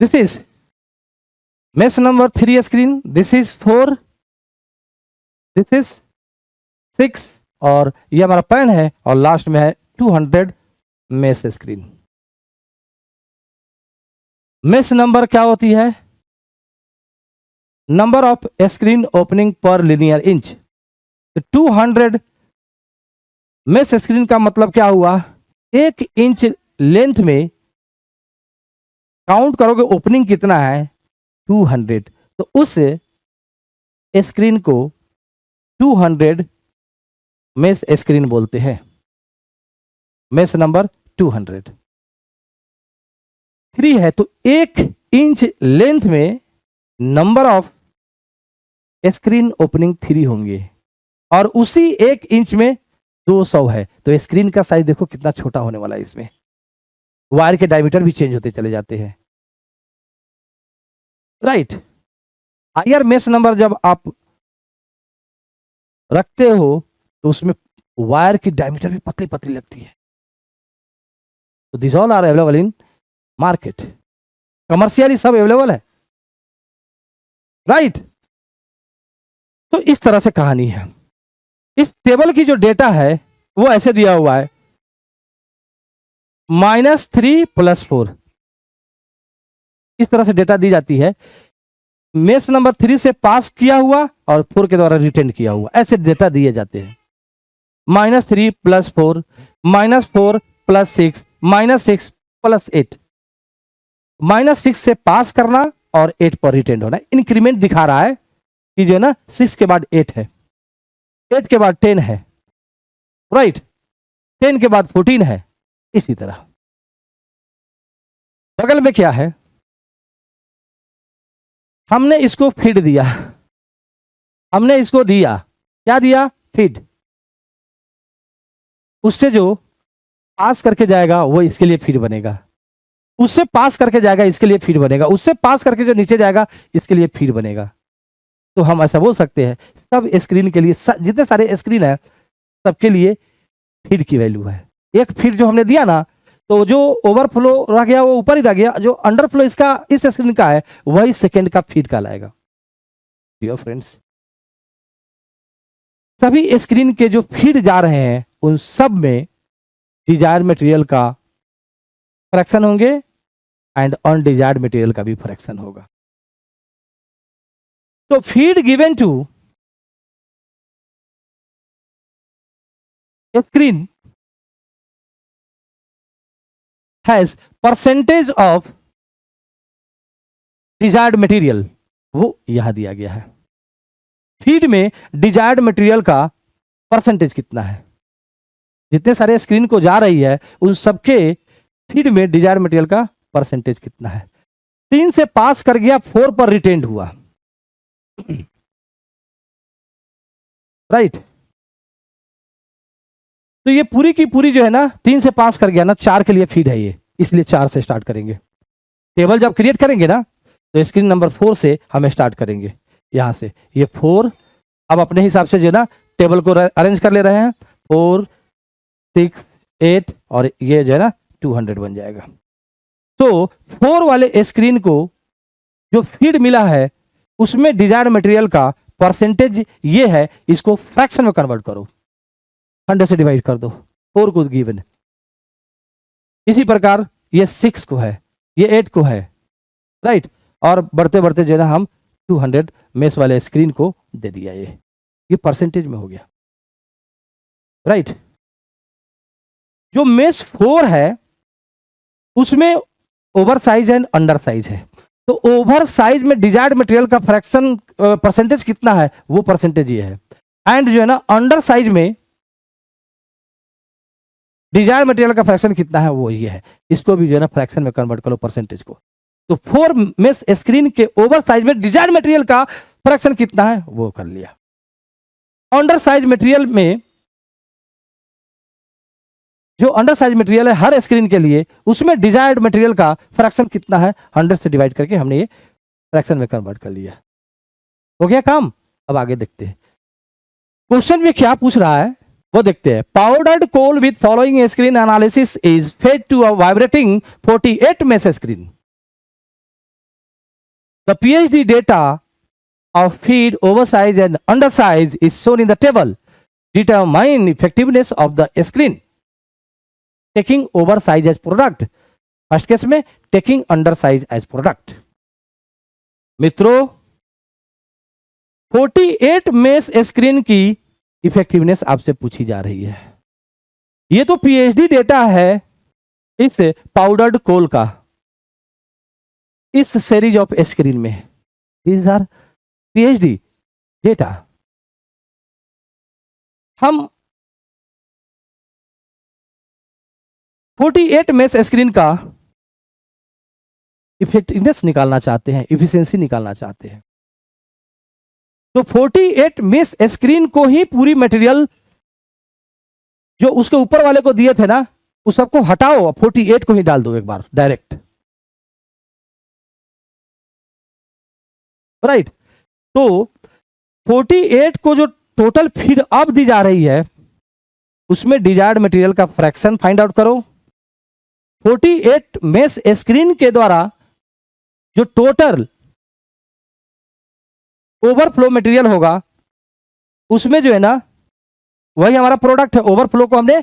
This is mesh number 3 screen, this is 4, this is 6 और ये हमारा पेन है और लास्ट में है 200 मेश स्क्रीन। मेश नंबर क्या होती है? नंबर ऑफ स्क्रीन ओपनिंग पर लीनियर इंच। 200 मेश स्क्रीन का मतलब क्या हुआ? 1 इंच लेंथ में काउंट करोगे ओपनिंग कितना है? 200। तो उस स्क्रीन को 200 मेश स्क्रीन बोलते हैं। मेश नंबर 200 3 है, तो 1 इंच लेंथ में नंबर ऑफ स्क्रीन ओपनिंग 3 होंगे और उसी 1 इंच में 200 है। तो स्क्रीन का साइज देखो कितना छोटा होने वाला है। इसमें वायर के डायमीटर भी चेंज होते चले जाते हैं, राइट। हायर मेश नंबर जब आप रखते हो तो उसमें वायर की डायमीटर भी पतली पतली लगती है। तो this all are available in market, commercially सब अवेलेबल है, राइट। तो इस तरह से कहानी है। इस टेबल की जो डेटा है वो ऐसे दिया हुआ है -3 + 4, इस तरह से डेटा दी जाती है। मेश नंबर 3 से पास किया हुआ और 4 के द्वारा रिटेन किया हुआ, ऐसे डेटा दिए जाते हैं। -3 + 4, -4 + 6, -6 + 8, -6 से पास करना और 8 पर रिटेन होना। इंक्रीमेंट दिखा रहा है कि जो है ना 6 के बाद 8 है, 8 के बाद 10 है, राइट, 10 के बाद 14 है। इसी तरह बगल में क्या है? हमने इसको फीड दिया, हमने इसको दिया, क्या दिया? फीड। उससे जो पास करके जाएगा वो इसके लिए फीड बनेगा, उससे पास करके जाएगा इसके लिए फीड बनेगा, उससे पास करके जो नीचे जाएगा इसके लिए फीड बनेगा। तो हम ऐसा बोल सकते हैं सब स्क्रीन के लिए, जितने सारे स्क्रीन है सबके लिए फीड की वैल्यू है। एक फीड जो हमने दिया ना, तो जो ओवरफ्लो रह गया वो ऊपर ही रह गया, जो अंडरफ्लो इसका इस स्क्रीन का है वही सेकेंड का फीड कहलाएगा। डियर फ्रेंड्स, सभी स्क्रीन के जो फीड जा रहे हैं उन सब में डिजायर्ड मटेरियल का फ्रैक्शन होंगे एंड अनडिजायर्ड मटेरियल का भी फ्रैक्शन होगा। तो feed given to screen has percentage of desired material, वो यहां दिया गया है। फीड में डिजायर्ड मटेरियल का परसेंटेज कितना है? जितने सारे स्क्रीन को जा रही है उन सबके फीड में डिजायर्ड मटेरियल का परसेंटेज कितना है? 3 से पास कर गया, 4 पर रिटेन्ड हुआ, राइट। तो ये पूरी की पूरी जो है ना 3 से पास कर गया ना, 4 के लिए फीड है ये, इसलिए 4 से स्टार्ट करेंगे। टेबल जब क्रिएट करेंगे ना तो स्क्रीन नंबर 4 से हम स्टार्ट करेंगे। यहां से ये 4, अब अपने हिसाब से जो है ना टेबल को अरेंज कर ले रहे हैं, 4, 6, 8 और ये जो है ना 200 बन जाएगा। तो 4 वाले स्क्रीन को जो फीड मिला है उसमें डिजायर्ड मटेरियल का परसेंटेज ये है, इसको फ्रैक्शन में कन्वर्ट करो, 100 से डिवाइड कर दो, 4 को गिवन। इसी प्रकार ये 6 को है, ये 8 को है, राइट। और बढ़ते बढ़ते जो है ना हम 200 मेश वाले स्क्रीन को दे दिया, ये परसेंटेज में हो गया, राइट। जो मेश 4 है उसमें over size and under size है। तो ओवर साइज में डिजायर्ड मटेरियल का फ्रैक्शन परसेंटेज कितना है वो परसेंटेज ये है, एंड जो है ना अंडर साइज में डिजायर्ड मटेरियल का फ्रैक्शन कितना है वो ये है। इसको भी जो है ना फ्रैक्शन में कन्वर्ट करो परसेंटेज को। तो 4 मेश स्क्रीन के ओवर साइज में डिजायर्ड मटेरियल का फ्रैक्शन कितना है वो कर लिया। अंडर साइज मटेरियल में जो अंडर साइज मटेरियल है हर स्क्रीन के लिए, उसमें डिजायर्ड मटेरियल का फ्रैक्शन कितना है 100 से डिवाइड करके हमने ये फ्रैक्शन में कन्वर्ट कर लिया। हो गया काम। अब आगे देखते हैं क्वेश्चन में क्या पूछ रहा है, वो देखते हैं। Powdered coal with following screen analysis is fed to a vibrating 48 mesh screen. The PhD data of feed oversize and undersize is shown in the table. Determine effectiveness of the screen. Taking oversize as product. First case में taking undersize as product. मित्रों 48 mesh screen की effectiveness आपसे पूछी जा रही है। ये तो पीएचडी डेटा है इस पाउडर्ड कोल का, इस सीरीज ऑफ स्क्रीन में। These are PhD data. हम 48 मेश स्क्रीन का इफेक्टिवनेस निकालना चाहते हैं, इफिशिएंसी निकालना चाहते हैं। तो 48 मेश स्क्रीन को ही पूरी मटेरियल जो उसके ऊपर वाले को दिए थे ना, उस सबको हटाओ, 48 को ही डाल दो एक बार डायरेक्ट, राइट। तो 48 को जो टोटल फीड अब दी जा रही है उसमें डिजायर्ड मटेरियल का फ्रैक्शन फाइंड आउट करो। 48 मेश स्क्रीन के द्वारा जो टोटल ओवरफ्लो मटेरियल होगा उसमें जो है ना, वही हमारा प्रोडक्ट है। ओवरफ्लो को हमने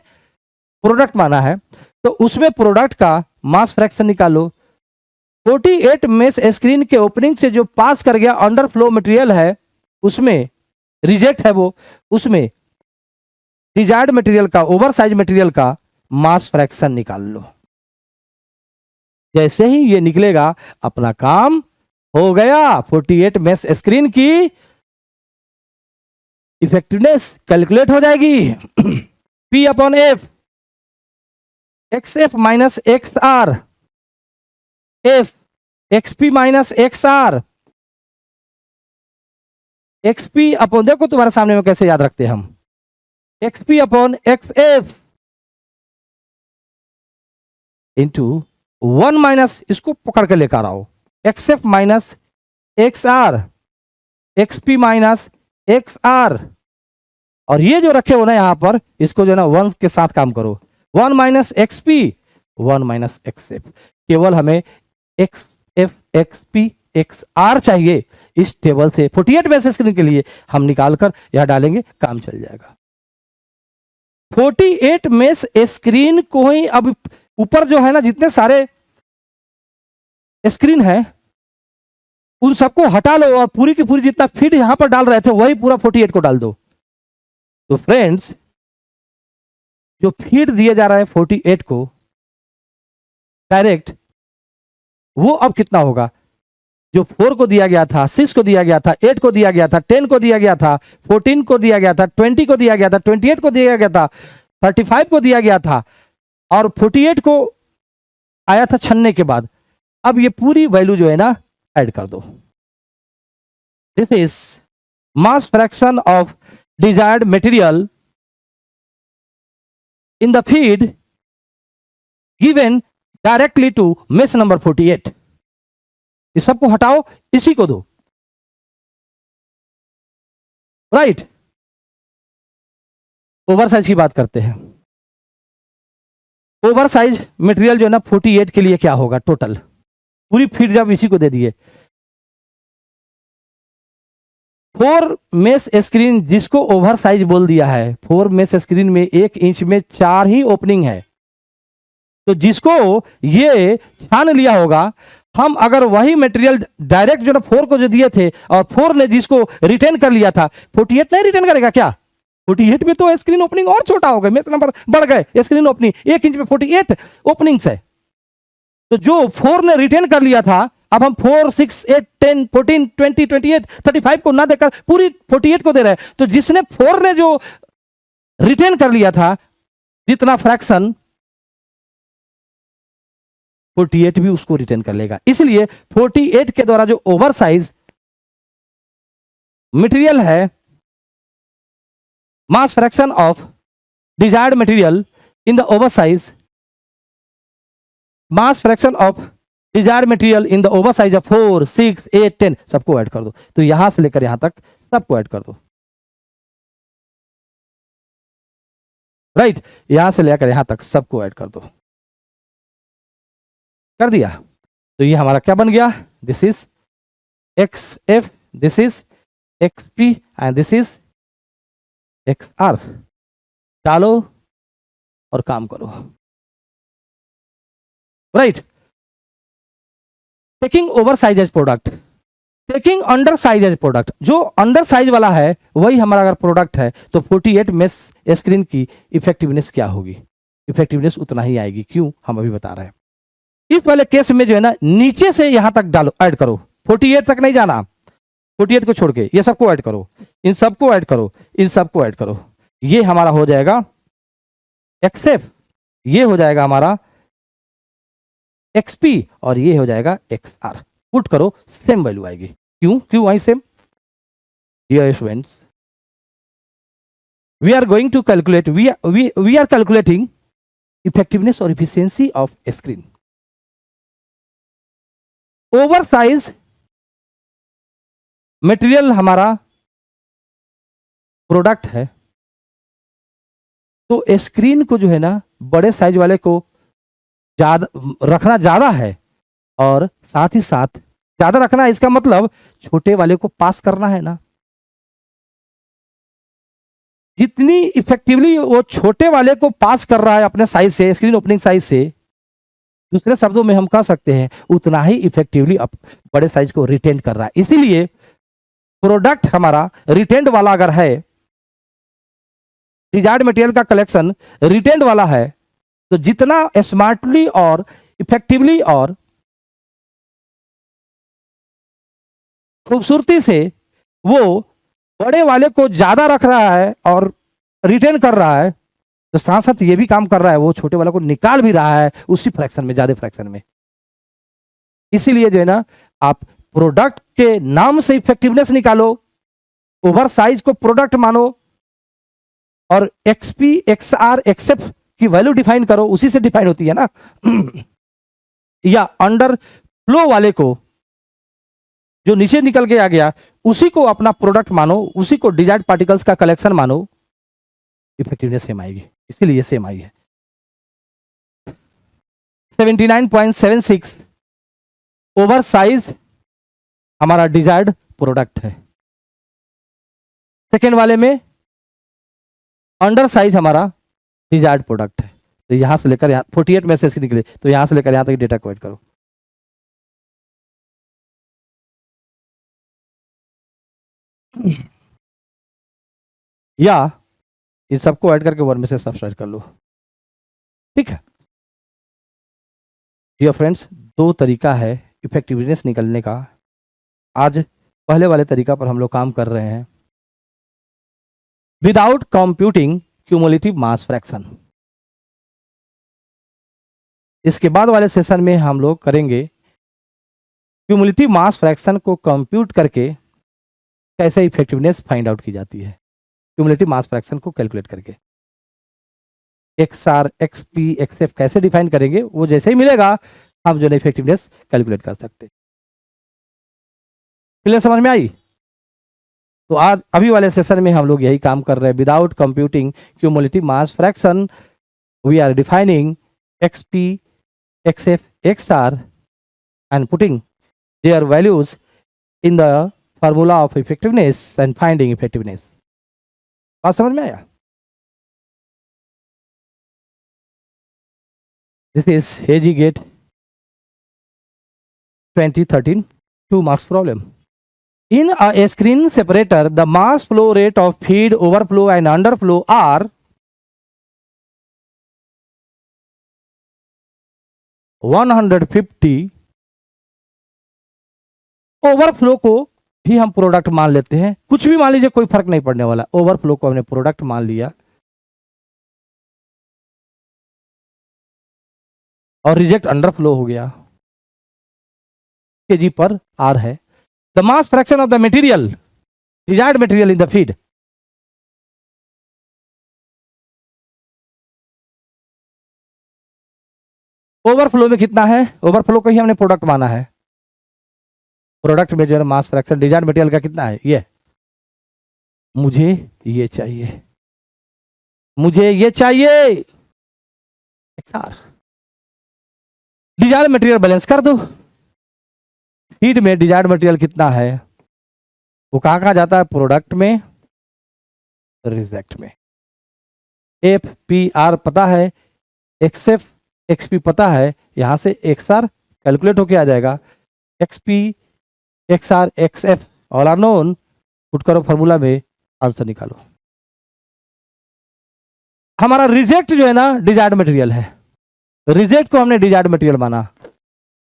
प्रोडक्ट माना है, तो उसमें प्रोडक्ट का मास फ्रैक्शन निकालो। 48 मेश स्क्रीन के ओपनिंग से जो पास कर गया अंडरफ्लो मटेरियल है, उसमें रिजेक्ट है वो, उसमें डिजायर्ड मटेरियल का, ओवरसाइज मटेरियल का मास फ्रैक्शन निकाल लो। जैसे ही ये निकलेगा अपना काम हो गया। 48 मेश स्क्रीन की इफेक्टिवनेस कैलकुलेट हो जाएगी। P upon F, X F minus X R, F XP minus X R, XP upon, देखो तुम्हारे सामने में कैसे याद रखते हैं हम, XP upon X F into 1 minus, इसको पकड़ के लेकर आओ, X F minus X R, XP minus X R. और ये जो रखे हो ना यहां पर, इसको जो है ना 1 के साथ काम करो। 1 minus XP, 1 minus X F. केवल हमें X F XP X R चाहिए। इस टेबल से 48 मेश स्क्रीन के लिए हम निकालकर यहां डालेंगे, काम चल जाएगा। 48 मेश स्क्रीन को ही अब ऊपर जो है ना, जितने सारे स्क्रीन है उन सबको हटा लो और पूरी की पूरी जितना फीड यहां पर डाल रहे थे वही पूरा 48 को डाल दो। तो फ्रेंड्स, जो फीड दिया जा रहा है 48 को डायरेक्ट, वो अब कितना होगा? जो 4 को दिया गया था, 6 को दिया गया था, 8 को दिया गया था, 10 को दिया गया था, 14 को दिया गया था, 20 को दिया गया था, 28 को दिया गया था, 35 को दिया गया था, और 48 को आया था छन्ने के बाद। अब ये पूरी वैल्यू जो है ना ऐड कर दो। This is mass fraction of desired material in the feed given directly to mesh number 48। इस सबको हटाओ, इसी को दो, राइट। ओवरसाइज की बात करते हैं। ओवरसाइज मटेरियल जो है ना 48 के लिए क्या होगा टोटल, पूरी फीड जब इसी को दे दिए। 4 मेश स्क्रीन जिसको ओवरसाइज बोल दिया है, 4 मेश स्क्रीन में 1 इंच में 4 ही ओपनिंग है। तो जिसको ये छान लिया होगा, हम अगर वही मटेरियल डायरेक्ट जो ना 4 को जो दिए थे और 4 ने जिसको रिटेन कर लिया था, 48 नहीं रिटेन करेगा क्या? 48 में तो स्क्रीन ओपनिंग और छोटा हो गया, मेश नंबर बढ़ गए, स्क्रीन ओपनिंग 1 इंच में 48 ओपनिंग्स है। तो जो 4 ने रिटेन कर लिया था, अब हम 4, 6, 8, 10, 14, 20, 28, 35 को ना देकर पूरी 48 को दे रहे हैं। तो जिसने 4 ने जो रिटेन कर लिया था जितना फ्रैक्शन, 48 भी उसको रिटेन कर लेगा। इसलिए 48 के द्वारा जो ओवरसाइज मटेरियल है, mass fraction of desired material in the oversize, mass fraction of desire material in the over size of 4, 6, 8, 10 सबको ऐड कर दो। तो यहां से लेकर यहां तक सबको ऐड कर दो, राइट। यहां से लेकर यहां तक सबको ऐड कर दो, कर दिया। तो ये हमारा क्या बन गया, this is X F, this is X P and this is X R. डालो और काम करो, right. Taking over size as product, taking under size as product, जो अंडर साइज वाला है वही हमारा अगर प्रोडक्ट है तो 48 मेश स्क्रीन की इफेक्टिवनेस क्या होगी, इफेक्टिवनेस उतना ही आएगी। क्यों, हम अभी बता रहे हैं। इस वाले केस में जो है ना, नीचे से यहां तक डालो, ऐड करो, 48 तक नहीं जाना, 48 को छोड़ के ये सबको ऐड करो, इन सबको ऐड करो, इन सबको ऐड करो। ये हमारा हो जाएगा एक्सएफ, ये हो जाएगा हमारा एक्सपी और ये हो जाएगा एक्सआर। पुट करो, सेम वैल्यू आएगी। क्यों आई same? Dear students, we are going to calculate, we are calculating effectiveness और efficiency of screen. Over size material हमारा प्रोडक्ट है, तो स्क्रीन को जो है ना बड़े साइज वाले को ज्यादा रखना ज्यादा है, और साथ ही साथ ज्यादा रखना है, इसका मतलब छोटे वाले को पास करना है ना। जितनी इफेक्टिवली वो छोटे वाले को पास कर रहा है अपने साइज से, स्क्रीन ओपनिंग साइज से, दूसरे शब्दों में हम कह सकते हैं उतना ही इफेक्टिवली बड़े साइज को रिटेन कर रहा है। इसीलिए प्रोडक्ट हमारा रिटेंड वाला अगर है, डिजायर्ड मटेरियल का कलेक्शन रिटेंड वाला है, तो जितना स्मार्टली और इफेक्टिवली और खूबसूरती से वो बड़े वाले को ज्यादा रख रहा है और रिटेन कर रहा है, तो साथ साथ ये भी काम कर रहा है, वो छोटे वाले को निकाल भी रहा है उसी फ्रैक्शन में, ज्यादा फ्रैक्शन में। इसीलिए जो है ना, आप प्रोडक्ट के नाम से इफेक्टिवनेस निकालो, ओवर साइज को प्रोडक्ट मानो, और एक्सपी एक्सआर एक्सएफ की वैल्यू डिफाइन करो, उसी से डिफाइन होती है ना। या अंडर फ्लो वाले को जो नीचे निकल के आ गया, उसी को अपना प्रोडक्ट मानो, उसी को डिजायर्ड पार्टिकल्स का कलेक्शन मानो, इफेक्टिवनेस सेम आएगी। इसीलिए सेम आई है। 79.76 ओवर साइज हमारा डिजायर्ड प्रोडक्ट है। सेकेंड वाले में अंडर साइज हमारा डिजायर्ड प्रोडक्ट है। तो यहां से लेकर यहां 48 में से इसके निकले, तो यहां से लेकर यहां तक डेटा को ऐड करो। या इन सबको ऐड करके वन में से सब्सट्रैक्ट कर लो, ठीक है। डियर फ्रेंड्स, दो तरीका है इफेक्टिवनेस निकलने का। आज पहले वाले तरीका पर हम लोग काम कर रहे हैं, without computing cumulative mass fraction. इसके बाद वाले सेशन में हम लोग करेंगे क्यूमुलेटिव मास फ्रैक्शन को कंप्यूट करके कैसे इफेक्टिवनेस फाइंड आउट की जाती है, क्यूमुलेटिव मास फ्रैक्शन को कैलकुलेट करके। एक्सआर एक्सपी एक्सएफ कैसे डिफाइन करेंगे, वो जैसे ही मिलेगा हम जो है इफेक्टिवनेस कैलकुलेट कर सकते। क्लियर, समझ में आई? तो आज अभी वाले सेशन में हम लोग यही काम कर रहे हैं, without computing cumulative mass fraction we are defining X P X F X R and putting their values in the formula of effectiveness and finding effectiveness. बात समझ में आया? This is A G GATE 2013 2 marks problem. In a screen separator, the mass flow rate of feed, overflow and underflow are 150। Overflow को भी हम product मान लेते हैं, कुछ भी मान लीजिए, कोई फर्क नहीं पड़ने वाला। ओवरफ्लो को हमने प्रोडक्ट मान लिया और रिजेक्ट अंडरफ्लो हो गया। केजी पर आर है। The mass fraction of the material, desired material in the feed, overflow में कितना है, ओवरफ्लो को ही हमने प्रोडक्ट माना है, प्रोडक्ट में जो है मास फ्रैक्शन डिजायर्ड मटेरियल का कितना है, ये मुझे ये चाहिए, मुझे ये चाहिए XR। डिजायर्ड मटेरियल बैलेंस कर दो, फीड में डिजायर्ड मटेरियल कितना है, वो कहाँ कहाँ जाता है, प्रोडक्ट में, रिजेक्ट में। FPR पता है, XF XP पता है, यहां से XR कैलकुलेट होके आ जाएगा, XP XR XF all are known, put करो फॉर्मूला में, आंसर निकालो। हमारा रिजेक्ट जो है ना डिजायर्ड मटेरियल है, रिजेक्ट को हमने डिजायर्ड मटेरियल माना,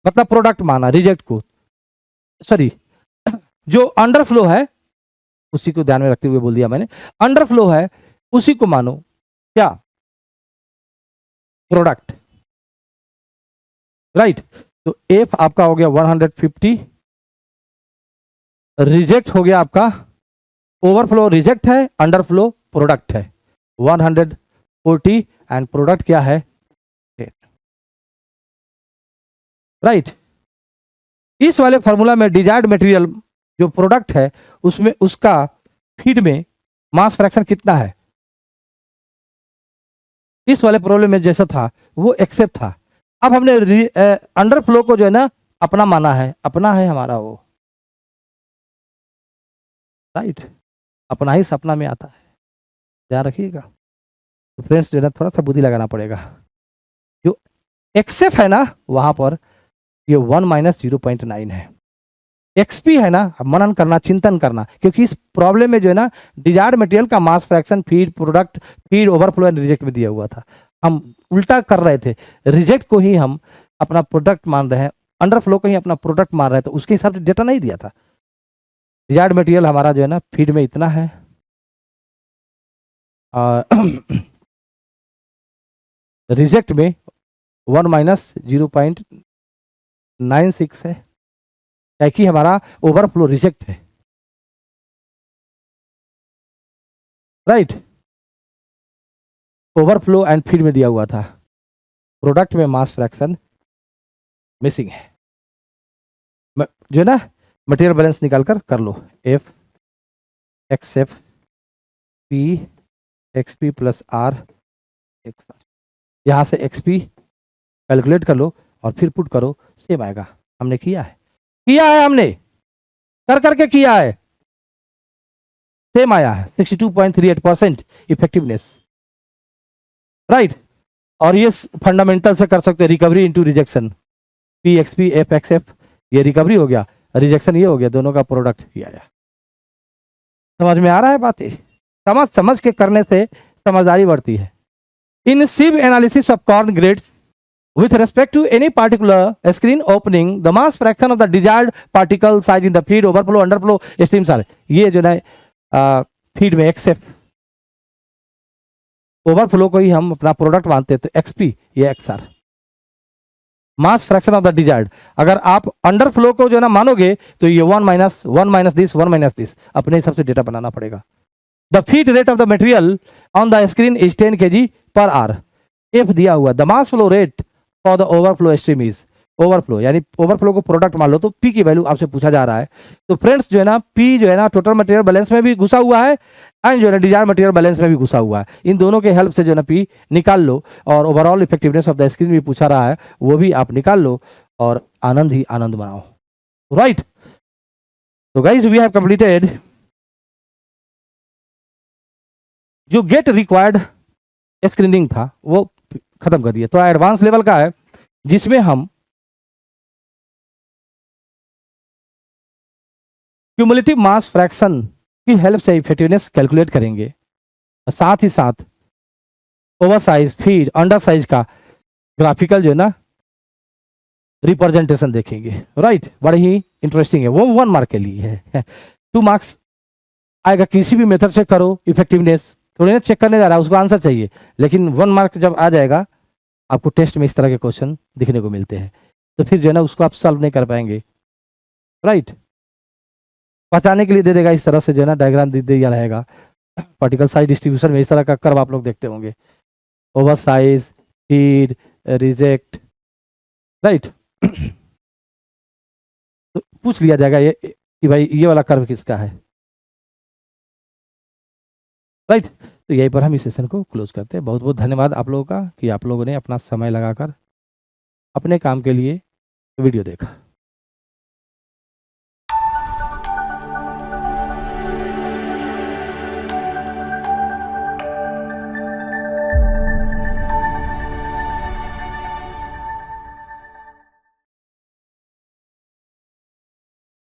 मतलब प्रोडक्ट माना, रिजेक्ट को, सॉरी जो अंडरफ्लो है उसी को ध्यान में रखते हुए बोल दिया मैंने, अंडरफ्लो है उसी को मानो क्या, प्रोडक्ट, राइट। तो F आपका हो गया 150, रिजेक्ट हो गया आपका, ओवरफ्लो रिजेक्ट है, अंडरफ्लो प्रोडक्ट है, 140 एंड प्रोडक्ट क्या है, राइट। इस वाले फॉर्मूला में डिजायर्ड मटेरियल जो प्रोडक्ट है उसमें उसका फीड में मास फ्रैक्शन कितना है, इस वाले प्रॉब्लम में जैसा था वो एक्सेप्ट था। अब हमने अंडरफ्लो को जो है ना अपना माना है, अपना है हमारा वो, राइट, अपना ही सपना में आता है, ध्यान रखिएगा। तो फ्रेंड्स जो है ना थोड़ा सा बुद्धि लगाना पड़ेगा, जो एक्सेप्ट है ना वहां पर ये 1 माइनस 0.9 है, XP है ना, अब मनन करना, चिंतन करना, क्योंकि इस प्रॉब्लम में जो है ना डिजायर्ड मटेरियल का mass fraction feed product feed overflow and reject में दिया हुआ था, हम उल्टा कर रहे थे, रिजेक्ट को ही हम अपना प्रोडक्ट मान रहे हैं, अंडरफ्लो को ही अपना प्रोडक्ट मान रहे हैं, तो उसके हिसाब से डेटा नहीं दिया था। डिजायर्ड मटेरियल हमारा जो है ना फीड में इतना है, रिजेक्ट में 1 माइनस 0.96 है, कि हमारा ओवरफ्लो रिजेक्ट है, राइट। ओवरफ्लो एंड फीड में दिया हुआ था, प्रोडक्ट में मास फ्रैक्शन मिसिंग है, जो है ना मटेरियल बैलेंस निकाल कर लो, F XF P XP plus R XR, यहां से XP कैलकुलेट कर लो और फिर पुट करो, सेम आएगा। हमने किया है हमने कर करके किया है, सेम आया है 62.38% इफेक्टिवनेस, राइट। और ये फंडामेंटल से कर सकते हैं, recovery into rejection, PXP FXF ये रिकवरी हो गया, रिजेक्शन ये हो गया, दोनों का प्रोडक्ट ये आया। समझ में आ रहा है बातें, समझ के करने से समझदारी बढ़ती है। इन sieve analysis of corn grades with respect to any particular screen opening, the mass fraction of the desired particle size in the feed, overflow, underflow streams are, ये जो है फीड में XF, ओवरफ्लो को ही हम अपना प्रोडक्ट मानते हैं, तो XP ये XR, mass fraction of the desired. अगर आप अंडरफ्लो को जो है ना मानोगे तो ये 1 माइनस दिस 1 माइनस दिस, अपने हिसाब से डेटा बनाना पड़ेगा। The feed rate of the material on the screen is 10 kg per hour, F दिया हुआ, the mass flow rate for the overflow stream is, overflow यानी ओवरफ्लो को प्रोडक्ट मान लो, तो P की वैल्यू आपसे पूछा जा रहा है। तो फ्रेंड्स जो है ना P जो है ना टोटल मटेरियल बैलेंस में भी घुसा हुआ है एंड जो है ना डिजायर मटेरियल बैलेंस में भी घुसा हुआ है, इन दोनों के हेल्प से जो है ना P निकाल लो, और overall effectiveness of the screen भी पूछा रहा है, वो भी आप निकाल लो और आनंद ही आनंद बनाओ, राइट। तो गाइज वी हैव कंप्लीटेड जो गेट रिक्वायर्ड स्क्रीनिंग था वो खत्म कर दिया। तो एडवांस लेवल का है जिसमें हम क्यूमुलेटिव मास फ्रैक्शन की हेल्प से इफेक्टिवनेस कैलकुलेट करेंगे, साथ ही साथ over size feed under size का ग्राफिकल जो है ना रिप्रेजेंटेशन देखेंगे, राइट। बड़ा ही इंटरेस्टिंग है, वो 1 मार्क के लिए है, 2 मार्क्स आएगा, किसी भी मेथड से करो इफेक्टिवनेस, थोड़ी ना चेक करने जा रहा है, उसको आंसर चाहिए, लेकिन 1 मार्क जब आ जाएगा आपको टेस्ट में इस तरह के क्वेश्चन दिखने को मिलते हैं, तो फिर जो है ना उसको आप सॉल्व नहीं कर पाएंगे, राइट। पहचाने के लिए दे देगा इस तरह से जो है ना डायग्राम दे दिया रहेगा, पार्टिकल साइज डिस्ट्रीब्यूशन में इस तरह का कर्व आप लोग देखते होंगे, over size feed reject right. तो पूछ लिया जाएगा ये कि भाई ये वाला कर्व किसका है, राइट। तो यहीं पर हम इस सेशन को क्लोज करते हैं। बहुत बहुत धन्यवाद आप लोगों का कि आप लोगों ने अपना समय लगाकर अपने काम के लिए वीडियो देखा।